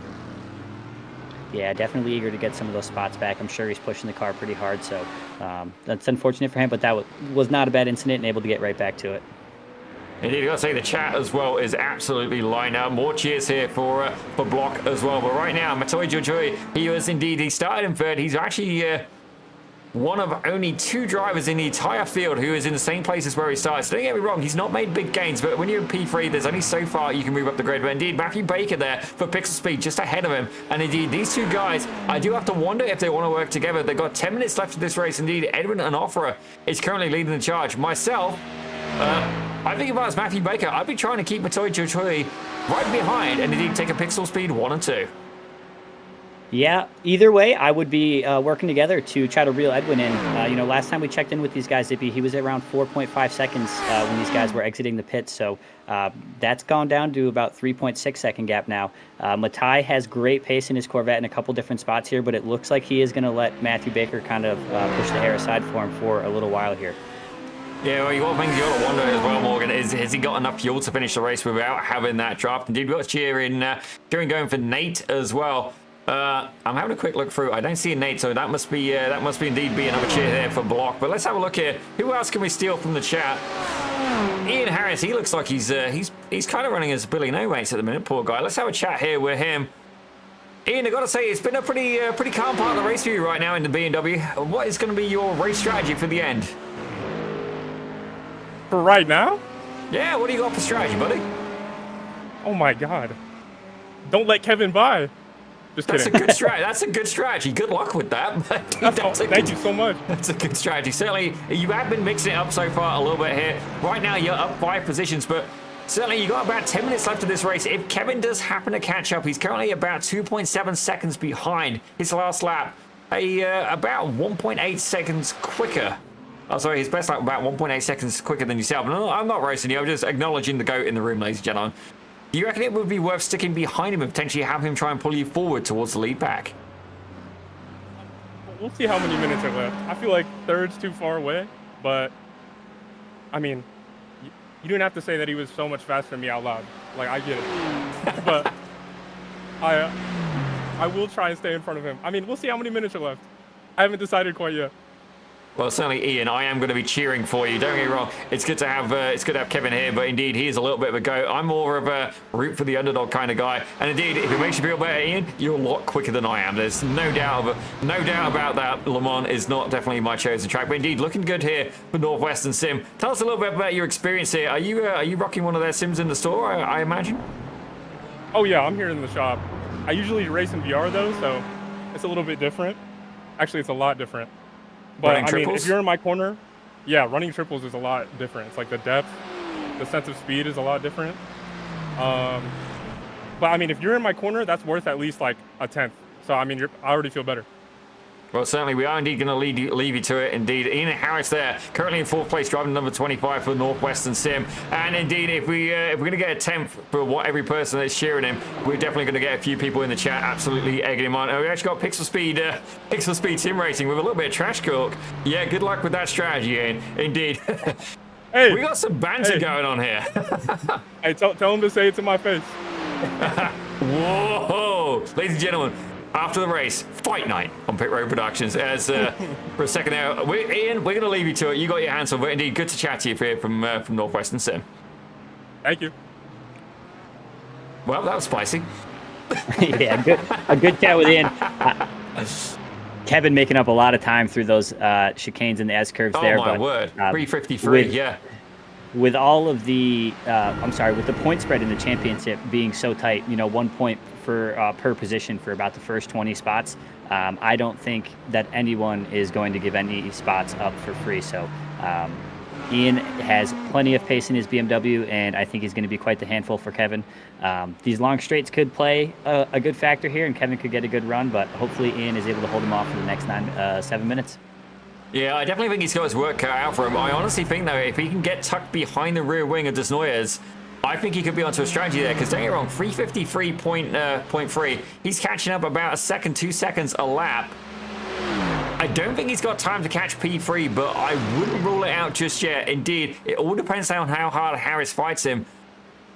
Yeah, definitely eager to get some of those spots back. I'm sure he's pushing the car pretty hard, so that's unfortunate for him, but that was not a bad incident and able to get right back to it. Indeed, I've got to say the chat as well is absolutely lined up. More cheers here for Block as well. But right now, Matoy Jojoy, he started in third. He's actually one of only 2 drivers in the entire field who is in the same place as where he started. So don't get me wrong, he's not made big gains, but when you're in P3, there's only so far you can move up the grid. But indeed, Matthew Baker there for Pixel Speed just ahead of him. And indeed, these 2 guys, I do have to wonder if they want to work together. They've got 10 minutes left of this race. Indeed, Edwin Onofre is currently leading the charge. Myself, I think if I was Matthew Baker, I'd be trying to keep Matoy Jojoy right behind and indeed take a Pixel Speed 1 and 2. Yeah, either way, I would be working together to try to reel Edwin in. Last time we checked in with these guys, he was around 4.5 seconds when these guys were exiting the pits. So that's gone down to about 3.6 second gap now. Matai has great pace in his Corvette in a couple different spots here, but it looks like he is going to let Matthew Baker kind of push the hair aside for him for a little while here. Yeah, well, one thing you got to wonder as well, Morgan, is has he got enough fuel to finish the race without having that draft? Indeed, we got cheering going for Nate as well. I'm having a quick look through. I don't see a Nate, so that must be indeed be another cheer there for Block. But let's have a look here. Who else can we steal from the chat? Ian Harris. He looks like he's kind of running as Billy No Mates at the minute. Poor guy. Let's have a chat here with him. Ian, I got to say, it's been a pretty calm part of the race for you right now in the BMW. What is going to be your race strategy for the end? For right now? Yeah. What do you got for strategy, buddy? Oh my God! Don't let Kevin by. Just kidding. That's a good strategy. Good luck with that. Thank you so much. That's a good strategy. Certainly, you have been mixing it up so far a little bit here. Right now, you're up 5 positions, but certainly you got about 10 minutes left of this race. If Kevin does happen to catch up, he's currently about 2.7 seconds behind his last lap. About 1.8 seconds quicker. Oh, sorry, his best lap about 1.8 seconds quicker than yourself. No, I'm not racing you. I'm just acknowledging the GOAT in the room, ladies and gentlemen. Do you reckon it would be worth sticking behind him and potentially have him try and pull you forward towards the lead pack? We'll see how many minutes are left. I feel like third's too far away, but I mean, you didn't have to say that he was so much faster than me out loud. Like, I get it. But I will try and stay in front of him. I mean, we'll see how many minutes are left. I haven't decided quite yet. Well, certainly, Ian, I am going to be cheering for you. Don't get me wrong. It's good to have Kevin here, but indeed, he is a little bit of a goat. I'm more of a root for the underdog kind of guy. And indeed, if it makes you feel better, Ian, you're a lot quicker than I am. There's no doubt about that. Le Mans is not definitely my chosen track, but indeed, looking good here for Northwestern Sim. Tell us a little bit about your experience here. Are you rocking one of their sims in the store? I imagine. Oh yeah, I'm here in the shop. I usually race in VR though, so it's a little bit different. Actually, it's a lot different. But Running I mean, triples? if you're in my corner, yeah, running triples is a lot different. It's like the depth, the sense of speed is a lot different. But I mean, if you're in my corner, that's worth at least like a 10th. So I mean, I already feel better. Well, certainly, we are indeed going to leave you to it. Indeed, Ian Harris there, currently in 4th place, driving number 25 for Northwestern Sim. And indeed, if we're going to get a 10th for every person that's cheering him, we're definitely going to get a few people in the chat absolutely egging him on. And we actually got Pixel Speed Sim Racing with a little bit of trash talk. Yeah, good luck with that strategy, Ian. Indeed. Hey, we got some banter going on here. Hey, tell him to say it to my face. Whoa, ladies and gentlemen. After the race, fight night on Pit Road Productions. As for a second now, Ian, we're going to leave you to it. You got your hands on, but indeed, good to chat to you here from Northwestern Sim. Thank you. Well, that was spicy. Yeah, a good chat with Ian. Kevin making up a lot of time through those chicanes and the S curves there. Oh my word, 353, yeah. With all of the, with the point spread in the championship being so tight, 1 point per position for about the first 20 spots, I don't think that anyone is going to give any spots up for free. So Ian has plenty of pace in his BMW, and I think he's going to be quite the handful for Kevin. These long straights could play a good factor here, and Kevin could get a good run, but hopefully Ian is able to hold him off for the next 7 minutes. Yeah, I definitely think he's got his work cut out for him. I honestly think, though, if he can get tucked behind the rear wing of Desnoyers, I think he could be onto a strategy there, because don't get me wrong, 353.3, he's catching up about a second, 2 seconds a lap. I don't think he's got time to catch P3, but I wouldn't rule it out just yet. Indeed, it all depends on how hard Harris fights him.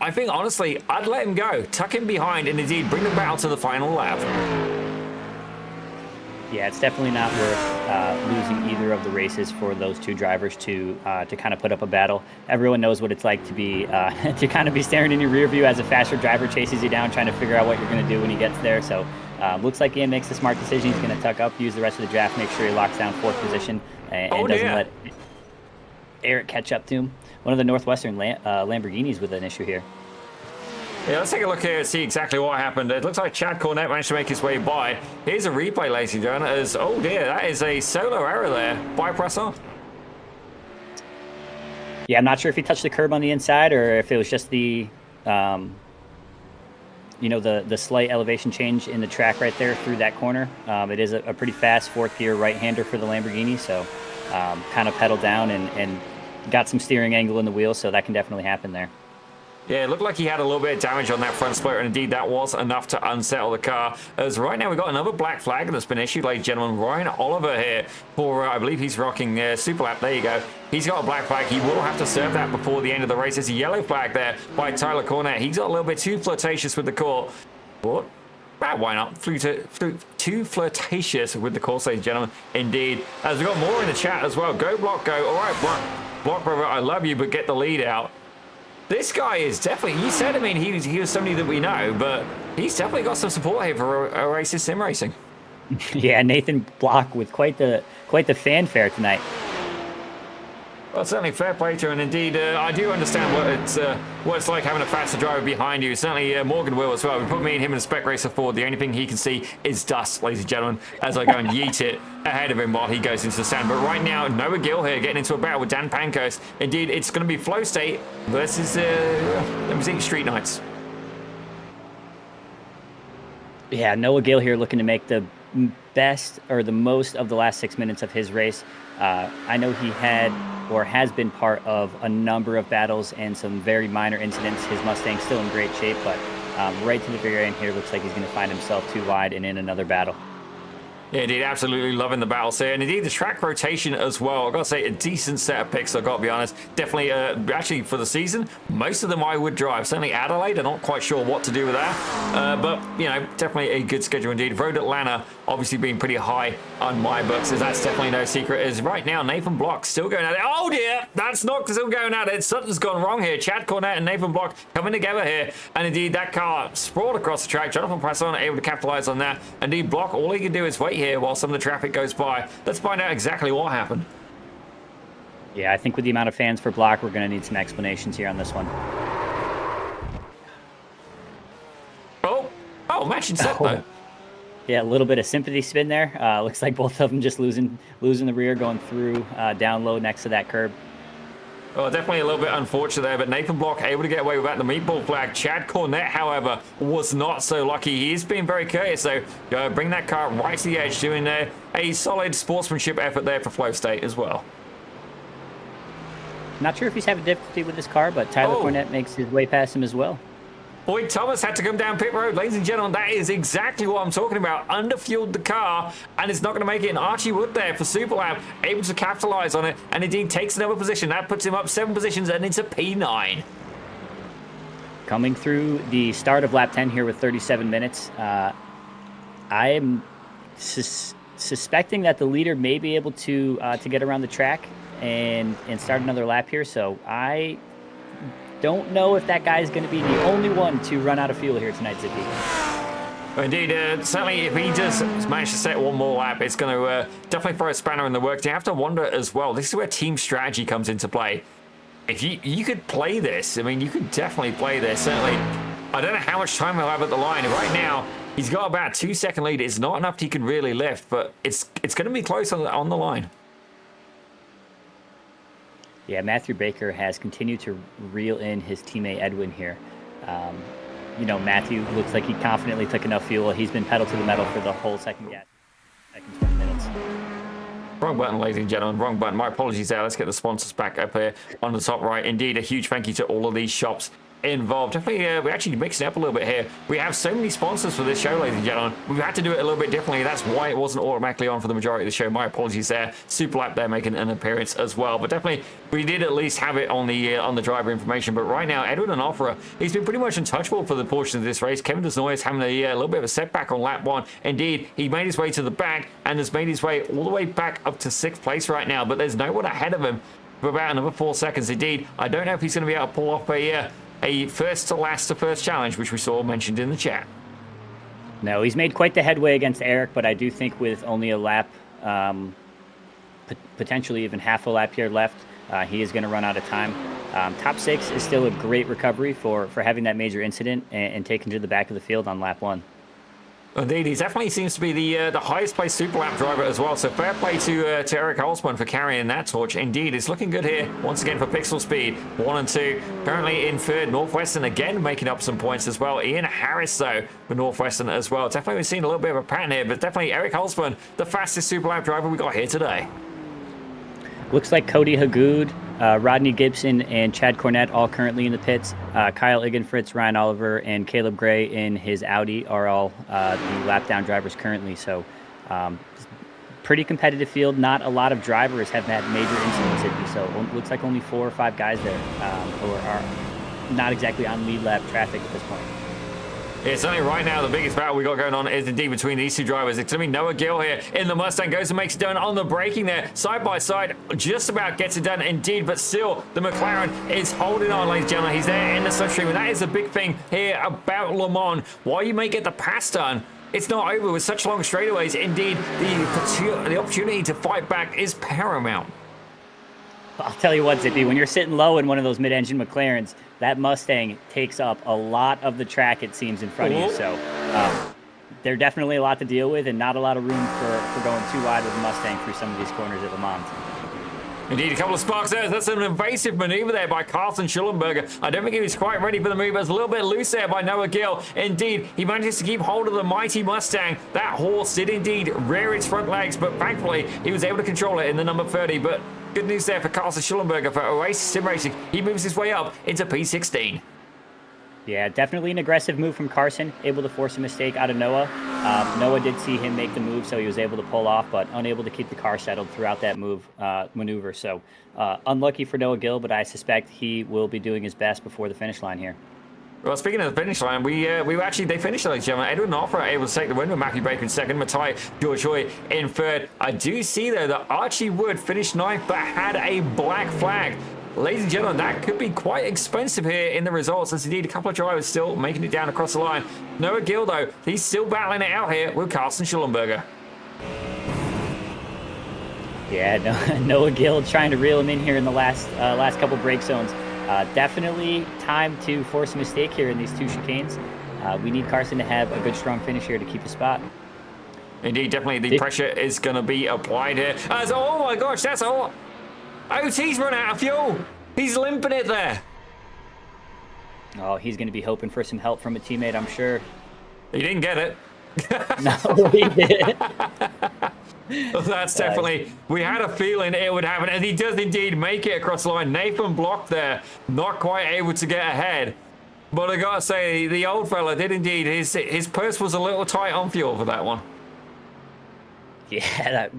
I think, honestly, I'd let him go, tuck him behind, and indeed bring the battle to the final lap. Yeah, it's definitely not worth losing either of the races for those two drivers to kind of put up a battle. Everyone knows what it's like to be to kind of be staring in your rear view as a faster driver chases you down, trying to figure out what you're going to do when he gets there. So looks like Ian makes a smart decision. He's going to tuck up, use the rest of the draft, make sure he locks down 4th position, and doesn't let Eric catch up to him. One of the Northwestern Lamborghinis with an issue here. Yeah, let's take a look here and see exactly what happened. It looks like Chad Cornett managed to make his way by. Here's a replay, ladies and gentlemen, as, oh dear, that is a solo error there by Poisson. Yeah, I'm not sure if he touched the curb on the inside or if it was just the, the slight elevation change in the track right there through that corner. It is a pretty fast 4th gear right-hander for the Lamborghini, so kind of pedaled down and got some steering angle in the wheel, so that can definitely happen there. Yeah, it looked like he had a little bit of damage on that front splitter, and indeed that was enough to unsettle the car. As right now we've got another black flag that's been issued, ladies and gentlemen. Ryan Oliver here for, I believe he's rocking Superlap. There you go. He's got a black flag. He will have to serve that before the end of the race. There's a yellow flag there by Tyler Cornett. He's got a little bit too flirtatious with the court. What? Why not? Too flirtatious with the course, ladies and gentlemen. Indeed. As we've got more in the chat as well. Go, Block, go. All right, Block, brother, I love you, but get the lead out. This guy is definitely, you said, I mean, he was somebody that we know, but he's definitely got some support here for Oasis Sim Racing. Yeah, Nathan Block with quite the fanfare tonight. Well, certainly fair play to him, and indeed, I do understand what it's like having a faster driver behind you. Certainly Morgan will as well. We put me and him in a spec racer Ford. The only thing he can see is dust, ladies and gentlemen, as I go and yeet it ahead of him while he goes into the stand. But right now, Noah Gill here getting into a battle with Dan Pankos. Indeed, it's going to be Flow State versus Limousine Street Knights. Yeah, Noah Gill here looking to make the best or the most of the last 6 minutes of his race. I know he had or has been part of a number of battles and some very minor incidents. His Mustang's still in great shape, but right to the very end here, looks like he's going to find himself too wide and in another battle. Yeah, indeed, absolutely loving the battles here. And indeed, the track rotation as well. I've got to say, a decent set of picks, I've got to be honest. Definitely, actually, for the season, most of them I would drive. Certainly Adelaide, I'm not quite sure what to do with that. But, you know, definitely a good schedule indeed. Road Atlanta, obviously being pretty high on my books, as that's definitely no secret. Is right now, Nathan Block still going at it. Oh, dear, that's not still going at it. Something's gone wrong here. Chad Cornett and Nathan Block coming together here. And indeed, that car sprawled across the track. Jonathan Presson able to capitalize on that. Indeed, Block, all he can do is wait here while some of the traffic goes by. Let's find out exactly what happened. Yeah, I think with the amount of fans for Block, we're going to need some explanations here on this one. Oh, matching set though. Yeah, a little bit of sympathy spin there. Looks like both of them just losing the rear, going through down low next to that curb. Well, definitely a little bit unfortunate there, but Nathan Block able to get away without the meatball flag. Chad Cornett, however, was not so lucky. He's been very courteous, so bring that car right to the edge, doing a solid sportsmanship effort there for Flow State as well. Not sure if he's having difficulty with this car, but Tyler Cornett makes his way past him as well. Boyd Thomas had to come down pit road. Ladies and gentlemen, that is exactly what I'm talking about. Underfueled the car, and it's not going to make it. And Archie Wood there for Superlap, able to capitalize on it, and indeed takes another position. That puts him up 7 positions, and it's a P9. Coming through the start of lap 10 here with 37 minutes, I am suspecting that the leader may be able to get around the track and start another lap here. So I don't know if that guy is going to be the only one to run out of fuel here tonight, Zippy. Indeed, certainly if he does manage to set one more lap, it's going to definitely throw a spanner in the works. You have to wonder as well, this is where team strategy comes into play. If you could play this, I mean, you could definitely play this. Certainly, I don't know how much time he'll have at the line. Right now, he's got about 2-second lead. It's not enough he can really lift, but it's going to be close on the line. Yeah, Matthew Baker has continued to reel in his teammate Edwin here. You know, Matthew looks like he confidently took enough fuel. He's been pedal to the metal for the whole second 20 minutes. Wrong button, ladies and gentlemen. Wrong button. My apologies there. Let's get the sponsors back up here on the top right. Indeed, a huge thank you to all of these shops involved. Definitely, we're actually mixing up a little bit here. We have so many sponsors for this show, ladies and gentlemen. We've had to do it a little bit differently. That's why it wasn't automatically on for the majority of the show. My apologies there. Superlap there making an appearance as well. But definitely, we did at least have it on the driver information. But right now, Edwin Onofre, he's been pretty much untouchable for the portion of this race. Kevin Desnoyers is having a little bit of a setback on lap 1. Indeed, he made his way to the back and has made his way all the way back up to 6th place right now. But there's no one ahead of him for about another 4 seconds. Indeed, I don't know if he's going to be able to pull off a first to last to first challenge, which we saw mentioned in the chat. No, he's made quite the headway against Eric, but I do think with only a lap, potentially even half a lap here left, he is going to run out of time. Top 6 is still a great recovery for having that major incident and taken to the back of the field on lap 1. Indeed, he definitely seems to be the highest placed super lap driver as well. So fair play to Eric Holzman for carrying that torch. Indeed, it's looking good here once again for Pixel Speed 1 and 2. Currently in 3rd, Northwestern again making up some points as well. Ian Harris though for Northwestern as well. Definitely we've seen a little bit of a pattern here, but definitely Eric Holzman, the fastest super lap driver we got here today. Looks like Cody Hagood, Rodney Gibson, and Chad Cornett all currently in the pits. Kyle Igenfritz, Ryan Oliver, and Caleb Gray in his Audi are all the lap down drivers currently. So pretty competitive field. Not a lot of drivers have had major incidents. So it looks like only 4 or 5 guys there who are not exactly on lead lap traffic at this point. Yeah, certainly right now the biggest battle we got going on is indeed between these two drivers. It's going to be Noah Gill here in the Mustang, goes and makes it done on the braking there. Side by side, just about gets it done indeed, but still the McLaren is holding on, ladies and gentlemen. He's there in the slipstream, and that is the big thing here about Le Mans. While you may get the pass done, it's not over with such long straightaways. Indeed, the opportunity to fight back is paramount. I'll tell you what, Zippy, when you're sitting low in one of those mid-engine McLarens, that Mustang takes up a lot of the track, it seems, in front of you. So they're definitely a lot to deal with and not a lot of room for going too wide with the Mustang through some of these corners at Le Mans. Indeed, a couple of sparks there. That's an evasive maneuver there by Carlson Schullenberger. I don't think he was quite ready for the move. It was a little bit loose there by Noah Gill. Indeed, he manages to keep hold of the mighty Mustang. That horse did indeed rear its front legs, but thankfully he was able to control it in the number 30. But good news there for Carlson Schullenberger for Oasis Sim Racing. He moves his way up into P16. Yeah, definitely an aggressive move from Carson, able to force a mistake out of Noah. Noah did see him make the move, so he was able to pull off, but unable to keep the car settled throughout that maneuver. So unlucky for Noah Gill, but I suspect he will be doing his best before the finish line here. Well, speaking of the finish line, they finished, ladies and gentlemen. Edwin Offra able to take the win with Matthew Baker in second, Matai George Hoy in third. I do see, though, that Archie Wood finished ninth, but had a black flag. Ladies and gentlemen, that could be quite expensive here in the results, as indeed a couple of drivers still making it down across the line. Noah Gill, though, he's still battling it out here with Carsten Schellenberger. Yeah, Noah Gill trying to reel him in here in the last couple break zones. Definitely time to force a mistake here in these two chicanes. We need Carson to have a good, strong finish here to keep a spot. Indeed, definitely the pressure is going to be applied here. Oh my gosh, that's all. OT's run out of fuel. He's limping it there. Oh, he's going to be hoping for some help from a teammate, I'm sure. He didn't get it. No, he did. Well, that's definitely, we had a feeling it would happen, and he does indeed make it across the line. Nathan blocked there, not quite able to get ahead. But I gotta say, the old fella did indeed, his purse was a little tight on fuel for that one. Yeah,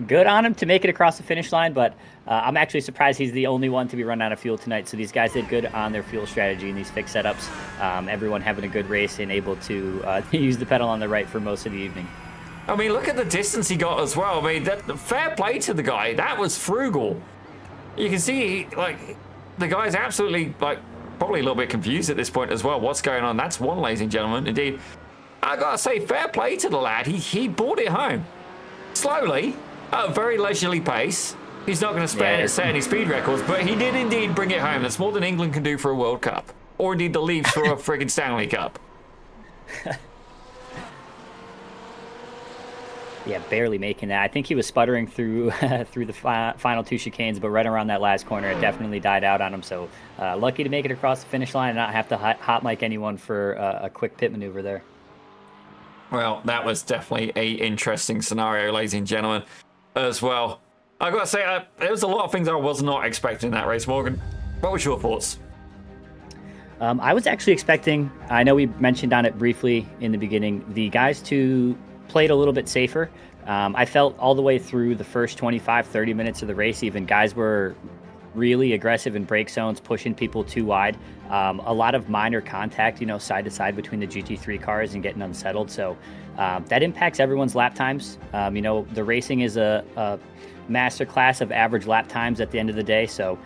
good on him to make it across the finish line, but I'm actually surprised he's the only one to be run out of fuel tonight. So these guys did good on their fuel strategy in these fixed setups. Everyone having a good race and able to use the pedal on the right for most of the evening. I mean, look at the distance he got as well. I mean, fair play to the guy. That was frugal. You can see, like, the guy's absolutely, like, probably a little bit confused at this point as well. What's going on? That's one, ladies and gentlemen. Indeed, I gotta say, fair play to the lad. He brought it home. Slowly, at a very leisurely pace. He's not going to set any speed records, but he did indeed bring it home. That's more than England can do for a World Cup. Or indeed the Leafs for a friggin' Stanley Cup. Yeah, barely making that. I think he was sputtering through through the final two chicanes, but right around that last corner, it definitely died out on him. So lucky to make it across the finish line and not have to hot mic anyone for a quick pit maneuver there. Well, that was definitely a interesting scenario, ladies and gentlemen, as well. I gotta say, there was a lot of things I was not expecting in that race. Morgan, what was your thoughts? I was actually expecting, I know we mentioned on it briefly in the beginning, the guys to played a little bit safer. I felt all the way through the first 25, 30 minutes of the race, even guys were really aggressive in brake zones, pushing people too wide. A lot of minor contact, side to side between the GT3 cars and getting unsettled. So that impacts everyone's lap times. The racing is a master class of average lap times at the end of the day. So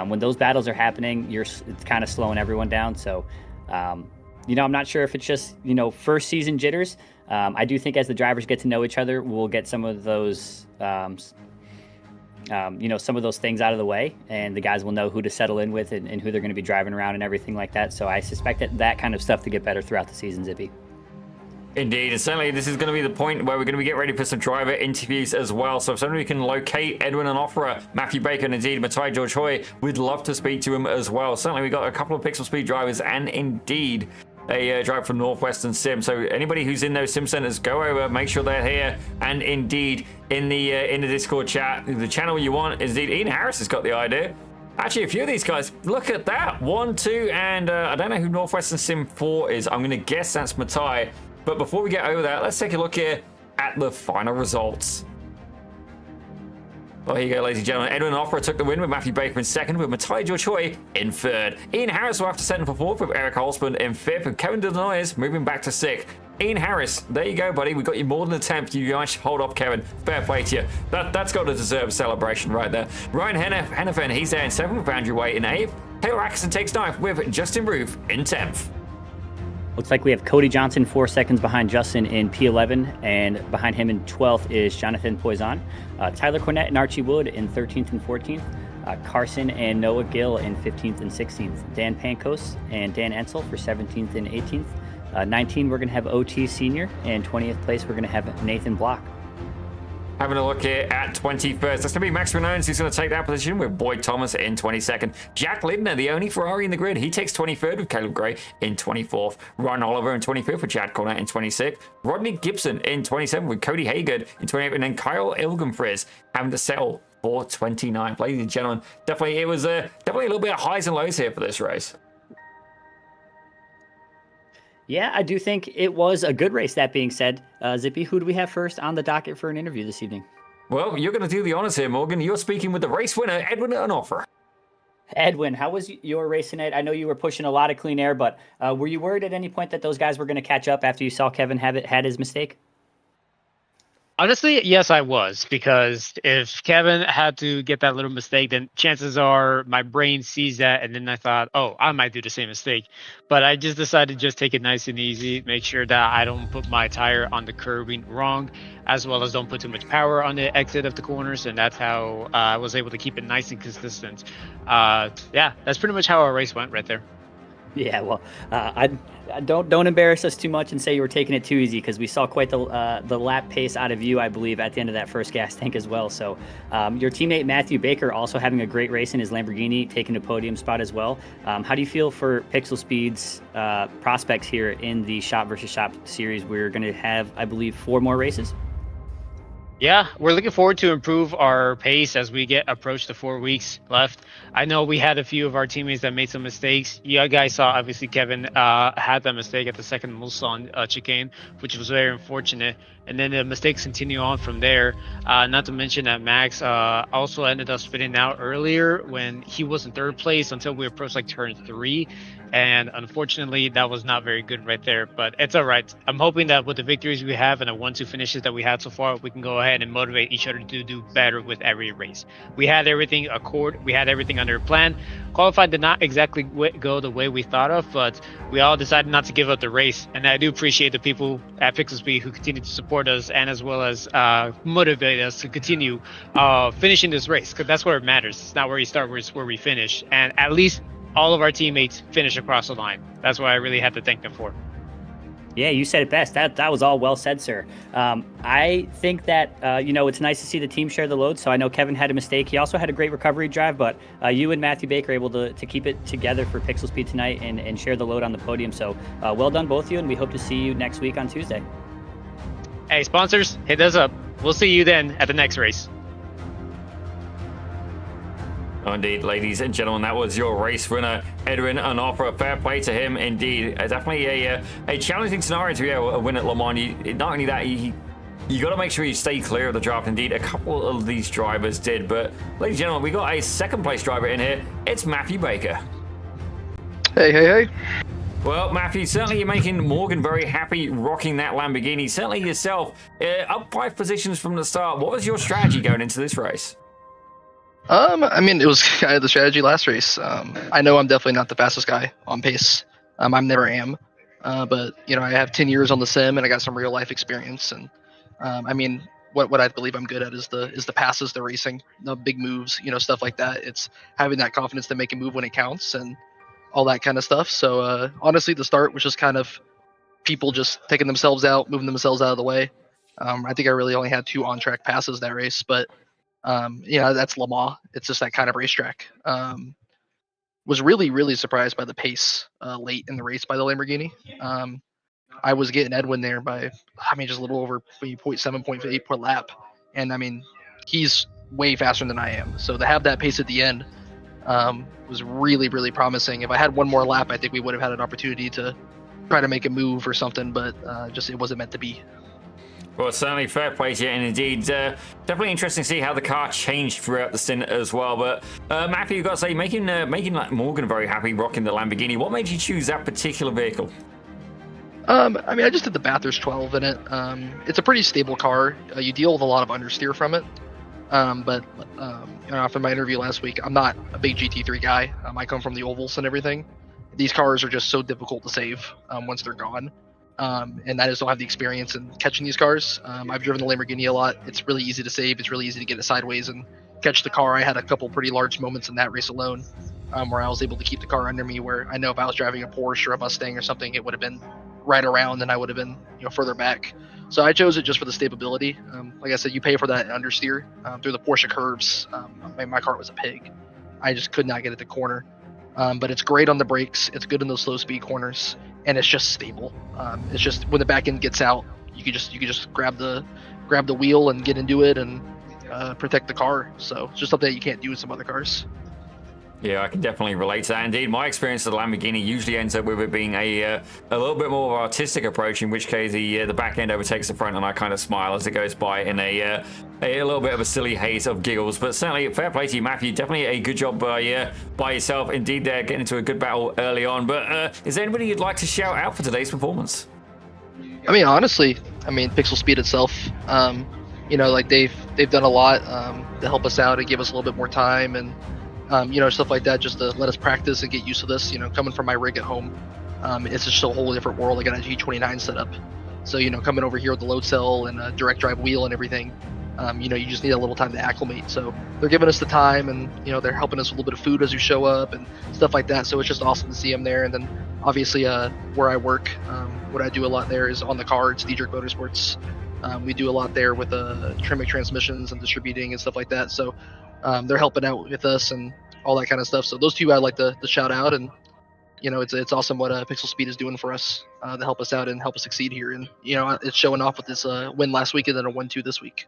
when those battles are happening, it's kind of slowing everyone down. So, I'm not sure if it's just, first season jitters. I do think as the drivers get to know each other, we'll get some of those, some of those things out of the way, and the guys will know who to settle in with and who they're going to be driving around and everything like that. So I suspect that kind of stuff to get better throughout the season, Zippy. Indeed, and certainly this is going to be the point where we're going to get ready for some driver interviews as well. So if suddenly we can locate Edwin and Offera, Matthew Baker, and indeed Matai George Hoy, we'd love to speak to him as well. Certainly we got a couple of Pixel Speed drivers and indeed a driver from Northwestern Sim. So anybody who's in those sim centers, go over, make sure they're here, and indeed in the Discord chat, the channel you want is indeed Ian Harris has got the idea. Actually, a few of these guys, look at that, 1, 2, and I don't know who Northwestern Sim 4 is. I'm going to guess that's Matai. But before we get over that, let's take a look here at the final results. Well, here you go, ladies and gentlemen. Edwin Offera took the win with Matthew Baker in second, with Matai George Hoy in third. Ian Harris will have to settle for fourth, with Eric Holzman in fifth, and Kevin Denoyers moving back to sixth. Ian Harris, there you go, buddy. We got you more than a 10th. You guys hold off, Kevin. Fair play to you. That's got to deserve a celebration right there. Ryan Hennepin, he's there in seventh, with Andrew Way in eighth. Taylor Atkinson takes ninth, with Justin Roof in 10th. Looks like we have Cody Johnson 4 seconds behind Justin in P11, and behind him in 12th is Jonathan Poison. Tyler Cornett and Archie Wood in 13th and 14th. Carson and Noah Gill in 15th and 16th. Dan Pankos and Dan Ensel for 17th and 18th. 19, we're going to have OT Senior, and 20th place, we're going to have Nathan Block. Having a look here at 21st. That's going to be Max Renones who's going to take that position, with Boyd Thomas in 22nd. Jack Lindner, the only Ferrari in the grid, he takes 23rd, with Caleb Gray in 24th. Ryan Oliver in 25th, with Chad Cornett in 26th. Rodney Gibson in 27th, with Cody Haygood in 28th. And then Kyle Ilgenfriz having to settle for 29th. Ladies and gentlemen, definitely it was definitely a little bit of highs and lows here for this race. Yeah, I do think it was a good race. That being said, Zippy, who do we have first on the docket for an interview this evening? Well, you're going to do the honors here, Morgan. You're speaking with the race winner, Edwin Onofre. Edwin, how was your race tonight? I know you were pushing a lot of clean air, but were you worried at any point that those guys were going to catch up after you saw Kevin had his mistake? Honestly, yes, I was, because if Kevin had to get that little mistake, then chances are my brain sees that, and then I thought, oh, I might do the same mistake. But I just decided to just take it nice and easy, make sure that I don't put my tire on the curbing wrong, as well as don't put too much power on the exit of the corners, and that's how I was able to keep it nice and consistent. Yeah, that's pretty much how our race went right there. Yeah, well, I don't embarrass us too much and say you were taking it too easy, because we saw quite the lap pace out of you, I believe, at the end of that first gas tank as well. So your teammate Matthew Baker also having a great race in his Lamborghini, taking a podium spot as well. How do you feel for Pixel Speed's prospects here in the Shop versus Shop series? We're going to have, I believe, 4 more races. Yeah, we're looking forward to improve our pace as we approach the 4 weeks left. I know we had a few of our teammates that made some mistakes. You guys saw, obviously, Kevin had that mistake at the second Mulsanne chicane, which was very unfortunate. And then the mistakes continue on from there. Not to mention that Max also ended up spinning out earlier when he was in 3rd place until we approached like turn 3. And unfortunately, that was not very good right there, but it's all right. I'm hoping that with the victories we have and the 1-2 finishes that we had so far, we can go ahead and motivate each other to do better with every race. We had everything under plan. Qualified did not exactly go the way we thought of, but we all decided not to give up the race. And I do appreciate the people at Pixel Speed who continue to support us and as well as motivate us to continue finishing this race, because that's where it matters. It's not where you start, it's where we finish. And at least all of our teammates finish across the line. That's what I really had to thank them for. Yeah, you said it best. That was all well said, sir. I think that, it's nice to see the team share the load. So I know Kevin had a mistake. He also had a great recovery drive, but you and Matthew Baker are able to keep it together for Pixel Speed tonight and share the load on the podium. So well done, both of you, and we hope to see you next week on Tuesday. Hey, sponsors, hit us up. We'll see you then at the next race. Oh, indeed, ladies and gentlemen, that was your race winner, Edwin Onofre. Fair play to him, indeed. Definitely a challenging scenario to be able to win at Le Mans. Not only that, you got to make sure you stay clear of the draft. Indeed, a couple of these drivers did. But, ladies and gentlemen, we got a 2nd place driver in here. It's Matthew Baker. Hey. Well, Matthew, certainly you're making Morgan very happy rocking that Lamborghini. Certainly yourself, up 5 positions from the start. What was your strategy going into this race? It was kind of the strategy last race. I know I'm definitely not the fastest guy on pace. I never am. But I have 10 years on the sim and I got some real life experience. And what I believe I'm good at is the passes, the racing, the big moves, stuff like that. It's having that confidence to make a move when it counts and all that kind of stuff. So honestly, the start was just kind of people just taking themselves out, moving themselves out of the way. I think I really only had 2 on-track passes that race, but that's Le Mans. It's just that kind of racetrack. Was really, really surprised by the pace late in the race by the Lamborghini. I was getting Edwin there by, just a little over 0.7, 0.8 per lap. And he's way faster than I am. So to have that pace at the end was really, really promising. If I had one more lap, I think we would have had an opportunity to try to make a move or something, but it wasn't meant to be. Well, certainly fair play to you, and indeed, definitely interesting to see how the car changed throughout the stint as well. But Matthew, you've got to say, making Morgan very happy rocking the Lamborghini. What made you choose that particular vehicle? I just did the Bathurst 12 in it. It's a pretty stable car. You deal with a lot of understeer from it. But after my interview last week, I'm not a big GT3 guy. I come from the ovals and everything. These cars are just so difficult to save once they're gone. And I just don't have the experience in catching these cars. I've driven the Lamborghini a lot. It's really easy to save. It's really easy to get it sideways and catch the car. I had a couple pretty large moments in that race alone where I was able to keep the car under me, where I know if I was driving a Porsche or a Mustang or something, it would have been right around and I would have been further back. So I chose it just for the stability. Like I said, you pay for that understeer through the Porsche curves. My car was a pig. I just could not get it to corner. But it's great on the brakes. It's good in those slow speed corners, and it's just stable. It's just when the back end gets out, you could just grab the wheel and get into it and protect the car. So it's just something that you can't do with some other cars. Yeah, I can definitely relate to that. Indeed, my experience with the Lamborghini usually ends up with it being a little bit more of an artistic approach, in which case the back end overtakes the front, and I kind of smile as it goes by in a little bit of a silly haze of giggles. But certainly, fair play to you, Matthew. Definitely a good job by yourself. Indeed, there getting into a good battle early on. But is there anybody you'd like to shout out for today's performance? I mean, honestly, Pixel Speed itself, like they've done a lot to help us out and give us a little bit more time and stuff like that, just to let us practice and get used to this. Coming from my rig at home, it's just a whole different world. I got a G29 setup, so coming over here with the load cell and a direct drive wheel and everything, you just need a little time to acclimate. So they're giving us the time, and they're helping us with a little bit of food as we show up and stuff like that. So it's just awesome to see them there. And then obviously where I work, what I do a lot there is on the car. It's Diedrich Motorsports. We do a lot there with Tremec transmissions and distributing and stuff like that. So they're helping out with us and all that kind of stuff. So those two I'd like to shout out, and it's awesome what Pixel Speed is doing for us to help us out and help us succeed here. And it's showing off with this win last week and then a 1-2 this week.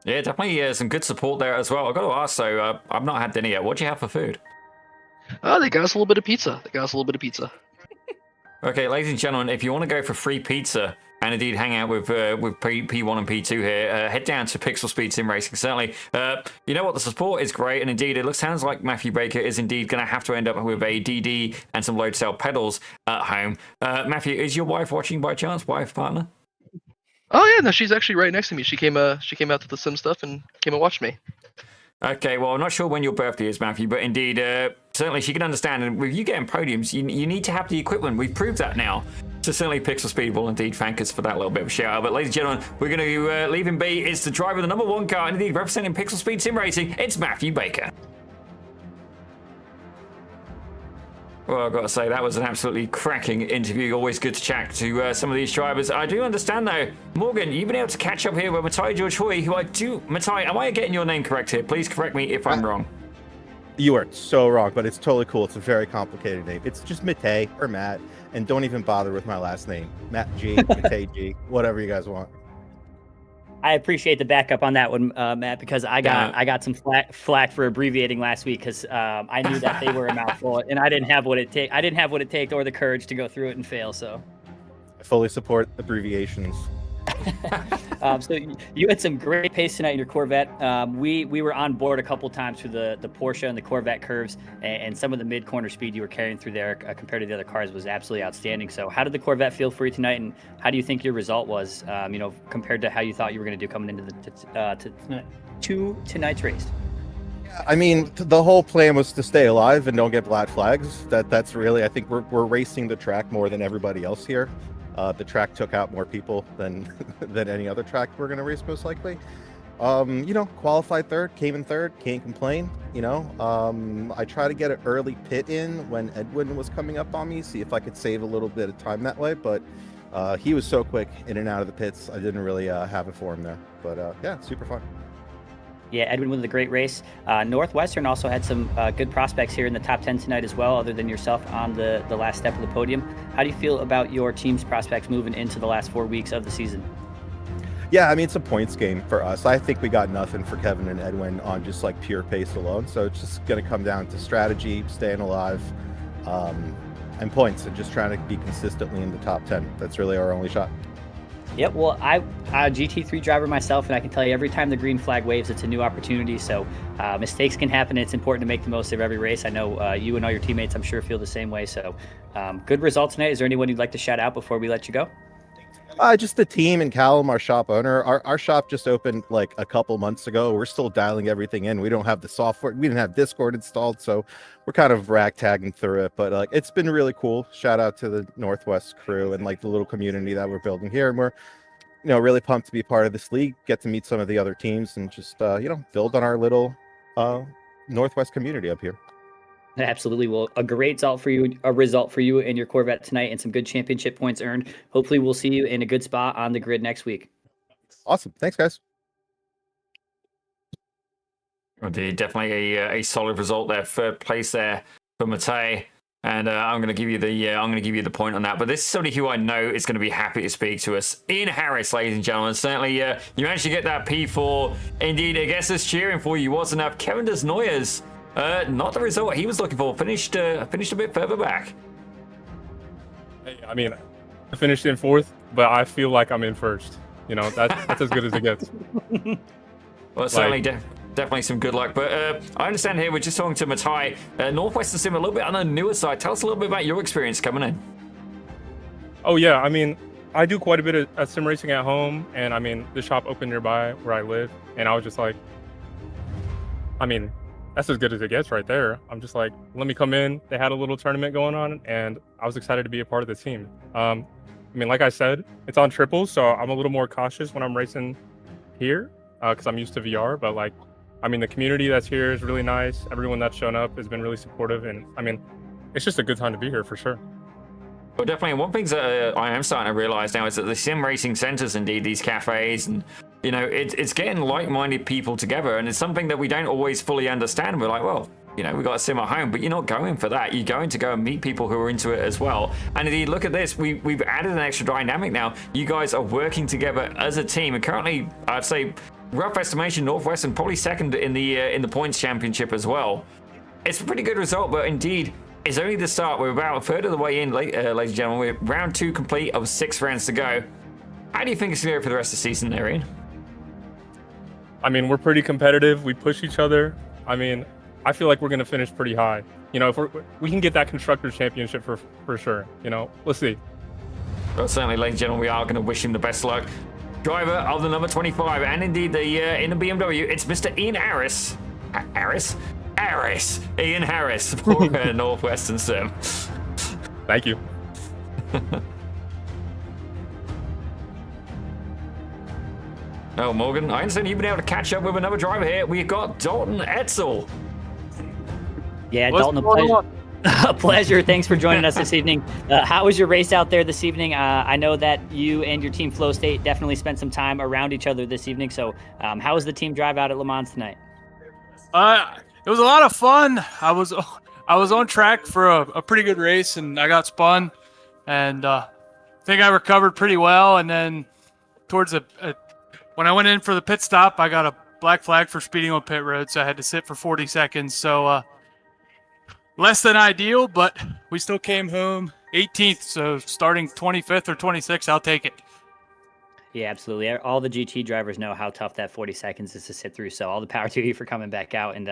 Yeah, definitely some good support there as well. I've got to ask, so I've not had dinner yet. What do you have for food? They got us a little bit of pizza. Okay, ladies and gentlemen, if you want to go for free pizza and indeed hang out with P1 and P2 here, head down to Pixel Speed Sim Racing. Certainly, you know what, the support is great, and indeed sounds like Matthew Baker is indeed going to have to end up with a DD and some load cell pedals at home. Matthew, is your wife watching by chance? Wife, partner? Oh yeah, no, she's actually right next to me. She came out to the sim stuff and came and watched me. Okay, well, I'm not sure when your birthday is, Matthew, but indeed, certainly she can understand. And with you getting podiums, you need to have the equipment. We've proved that now. So certainly Pixel Speed will indeed thank us for that little bit of a shout out. But ladies and gentlemen, we're going to leave him be. It's the driver of the #1 car, and indeed representing Pixel Speed Sim Racing, it's Matthew Baker. Well, I've got to say, that was an absolutely cracking interview. Always good to chat to some of these drivers. I do understand, though, Morgan, you've been able to catch up here with Matai George Hoy, Matai, am I getting your name correct here? Please correct me if I'm wrong. You are so wrong, but it's totally cool. It's a very complicated name. It's just Matei or Matt, and don't even bother with my last name. Matt G, Matei G, whatever you guys want. I appreciate the backup on that one, Matt, because I got some flack for abbreviating last week because I knew that they were a mouthful, and I didn't have what it take. I didn't have what it takes or the courage to go through it and fail. So I fully support abbreviations. So you had some great pace tonight in your Corvette. We were on board a couple times through the Porsche and the Corvette curves, and some of the mid-corner speed you were carrying through there compared to the other cars was absolutely outstanding. So how did the Corvette feel for you tonight, and how do you think your result was, compared to how you thought you were going to do coming into tonight's race? I mean, the whole plan was to stay alive and don't get black flags. That's really, I think we're racing the track more than everybody else here. The track took out more people than any other track we're going to race, most likely. Qualified third, came in third, can't complain. I try to get an early pit in when Edwin was coming up on me, see if I could save a little bit of time that way. But he was so quick in and out of the pits, I didn't really have it for him there. But yeah, super fun. Yeah, Edwin with a great race. Northwestern also had some good prospects here in the top 10 tonight as well, other than yourself on the last step of the podium. How do you feel about your team's prospects moving into the last 4 weeks of the season? Yeah, I mean, it's a points game for us. I think we got nothing for Kevin and Edwin on just like pure pace alone. So it's just going to come down to strategy, staying alive, and points, and just trying to be consistently in the top 10. That's really our only shot. Yep, well, I'm a GT3 driver myself, and I can tell you every time the green flag waves, it's a new opportunity. So mistakes can happen. It's important to make the most of every race. I know you and all your teammates, I'm sure, feel the same way. So good result tonight. Is there anyone you'd like to shout out before we let you go? Just the team and Callum, our shop owner. Our shop just opened like a couple months ago. We're still dialing everything in. We don't have the software. We didn't have Discord installed, so we're kind of ragtagging through it. But it's been really cool. Shout out to the Northwest crew and like the little community that we're building here. And we're, really pumped to be part of this league, get to meet some of the other teams, and just build on our little Northwest community up here. Absolutely. Well, a result for you and your Corvette tonight, and some good championship points earned. Hopefully we'll see you in a good spot on the grid next week. Awesome. Thanks, guys. Indeed, definitely a solid result there. Third place there for Matei. And I'm going to give you the point on that. But this is somebody who I know is going to be happy to speak to us. Ian Harris, ladies and gentlemen. Certainly, you managed to get that P4. Indeed, I guess us cheering for you was enough. Kevin Desnoyers Not the result he was looking for. Finished a bit further back. Hey, I mean, I finished in 4th, but I feel like I'm in 1st. You know, that's as good as it gets. Well, certainly definitely some good luck. But I understand here we're just talking to Matai. Northwestern Sim, a little bit on the newer side. Tell us a little bit about your experience coming in. Oh, yeah. I mean, I do quite a bit of sim racing at home. And, I mean, the shop opened nearby where I live. And I was just like, I mean, that's as good as it gets right there. I'm just like, let me come in. They had a little tournament going on, and I was excited to be a part of the team. I mean, like I said, it's on triples, so I'm a little more cautious when I'm racing here because I'm used to VR. But, like, I mean, the community that's here is really nice. Everyone that's shown up has been really supportive. And, I mean, it's just a good time to be here for sure. Well, definitely. And one thing that I am starting to realize now is that the sim racing centers, indeed, these cafes, and you know, it's getting like-minded people together, and it's something that we don't always fully understand. We're like, well, you know, we got a sim at home, but you're not going for that. You're going to go and meet people who are into it as well. And indeed, look at this. We've added an extra dynamic now. You guys are working together as a team, and currently, I'd say, rough estimation, Northwestern probably second in the points championship as well. It's a pretty good result, but indeed, it's only the start. We're about a third of the way in, ladies and gentlemen. We're round 2 complete of 6 rounds to go. How do you think it's going to go for the rest of the season there, Ian? I mean, we're pretty competitive. We push each other. I mean, I feel like we're going to finish pretty high. You know, if we can get that Constructors Championship for sure. You know, let's see. Well, certainly, ladies and gentlemen, we are going to wish him the best luck. Driver of the number 25, and indeed in the BMW, it's Mr. Ian Harris. Ian Harris for Northwestern Sim. Thank you. Oh, Morgan, I understand you've been able to catch up with another driver here. We've got Dalton Etzel. Yeah, Dalton, a pleasure. Thanks for joining us this evening. How was your race out there this evening? I know that you and your team Flow State definitely spent some time around each other this evening. So how was the team drive out at LeMan tonight? It was a lot of fun. I was on track for a pretty good race, and I got spun, and I think I recovered pretty well. And then towards when I went in for the pit stop, I got a black flag for speeding on pit road, so I had to sit for 40 seconds. So less than ideal, but we still came home 18th. So starting 25th or 26th, I'll take it. Yeah, absolutely. All the GT drivers know how tough that 40 seconds is to sit through. So all the power to you for coming back out and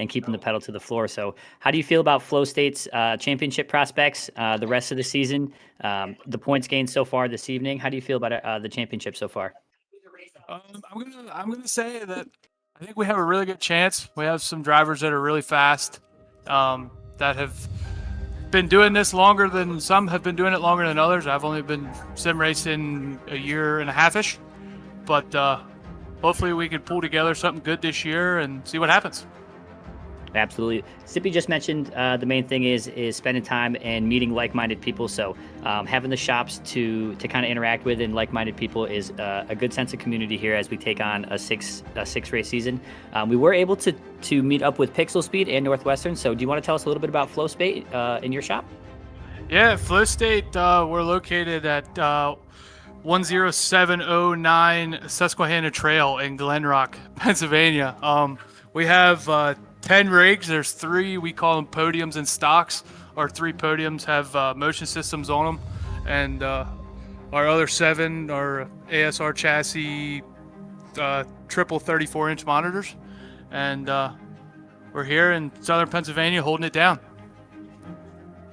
keeping the pedal to the floor. So how do you feel about Flow State's championship prospects the rest of the season? The points gained so far this evening. How do you feel about the championship so far? I'm gonna say that I think we have a really good chance. We have some drivers that are really fast, that have been doing this longer than some have been doing it longer than others. I've only been sim racing a year and a half-ish, but hopefully we can pull together something good this year and see what happens. Absolutely. Sippy just mentioned the main thing is spending time and meeting like-minded people. So having the shops to kind of interact with and like-minded people is a good sense of community here as we take on a six race season. We were able to meet up with Pixel Speed and Northwestern. So do you want to tell us a little bit about Flow State in your shop? Yeah, Flow State, we're located at 10709 Susquehanna Trail in Glen Rock, Pennsylvania. We have 10 rigs. There's 3, we call them podiums and stocks. Our 3 podiums have motion systems on them, and our other 7 are ASR chassis, triple 34-inch monitors, and we're here in southern Pennsylvania holding it down.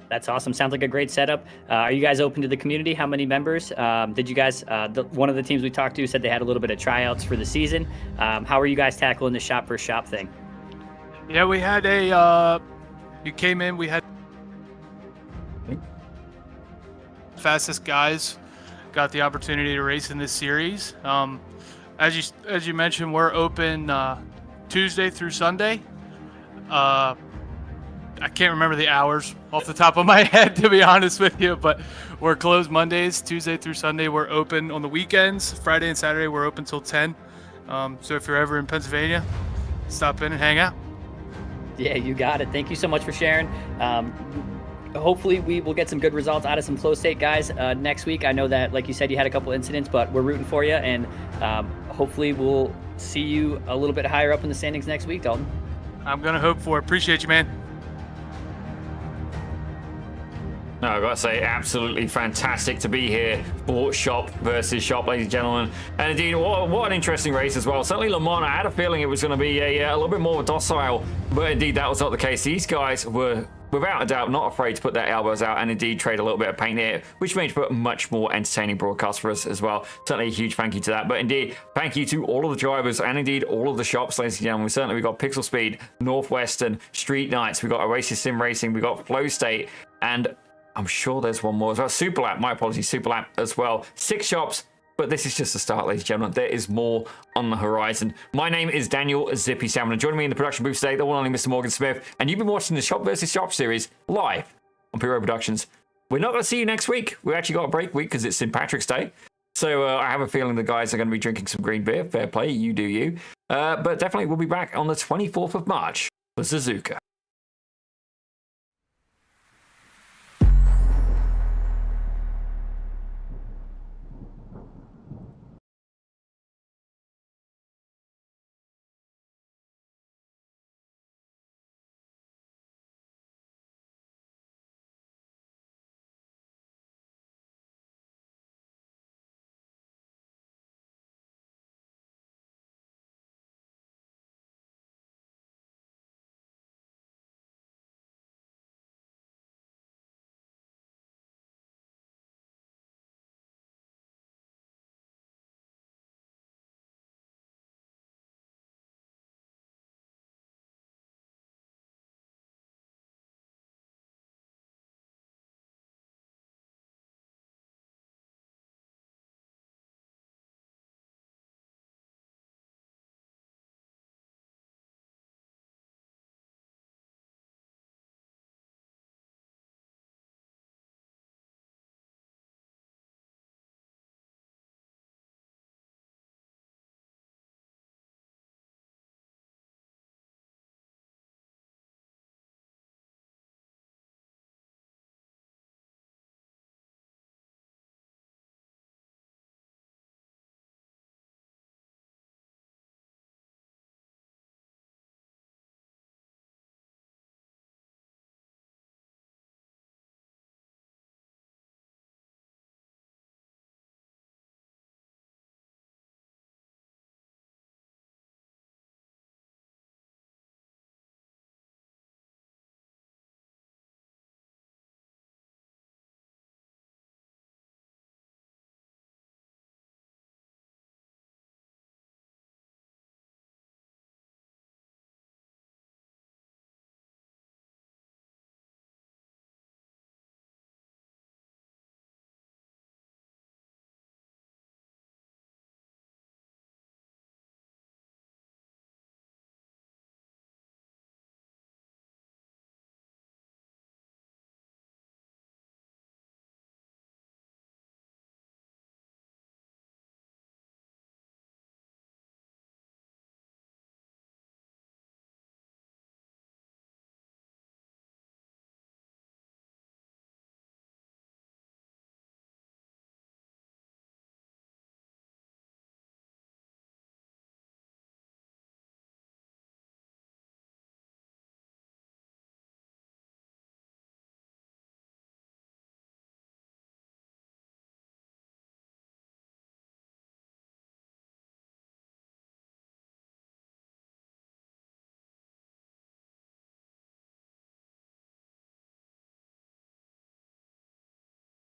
That's awesome. Sounds like a great setup. Are you guys open to the community? How many members? Did you guys, one of the teams we talked to said they had a little bit of tryouts for the season. How are you guys tackling the shop versus shop thing? Yeah, we had you came in, we had fastest guys got the opportunity to race in this series. As you mentioned, we're open Tuesday through Sunday. I can't remember the hours off the top of my head, to be honest with you, but we're closed Mondays, Tuesday through Sunday. We're open on the weekends. Friday and Saturday, we're open till 10. So if you're ever in Pennsylvania, stop in and hang out. Yeah, you got it. Thank you so much for sharing. Hopefully we will get some good results out of some Flow State guys next week. I know that, like you said, you had a couple incidents, but we're rooting for you, and hopefully we'll see you a little bit higher up in the standings next week, Dalton. I'm going to hope for it. Appreciate you, man. No, I've got to say, absolutely fantastic to be here for Shop versus Shop, ladies and gentlemen. And indeed, what an interesting race as well. Certainly, LeMan, I had a feeling it was going to be a little bit more docile, but indeed, that was not the case. These guys were, without a doubt, not afraid to put their elbows out and indeed trade a little bit of paint here, which made for a much more entertaining broadcast for us as well. Certainly a huge thank you to that. But indeed, thank you to all of the drivers and indeed all of the shops, ladies and gentlemen. Certainly, we've got Pixel Speed, Northwestern, Street Nights, we've got Oasis Sim Racing, we've got Flow State, and I'm sure there's one more as well. Superlap, my apologies, Superlap as well. 6 shops, but this is just the start, ladies and gentlemen. There is more on the horizon. My name is Daniel Zippy Salmon, and joining me in the production booth today, the one and only Mr. Morgan Smith, and you've been watching the Shop vs. Shop series live on Puro Productions. We're not going to see you next week. We actually got a break week because it's St. Patrick's Day. So I have a feeling the guys are going to be drinking some green beer. Fair play, you do you. But definitely we'll be back on the 24th of March for Suzuka.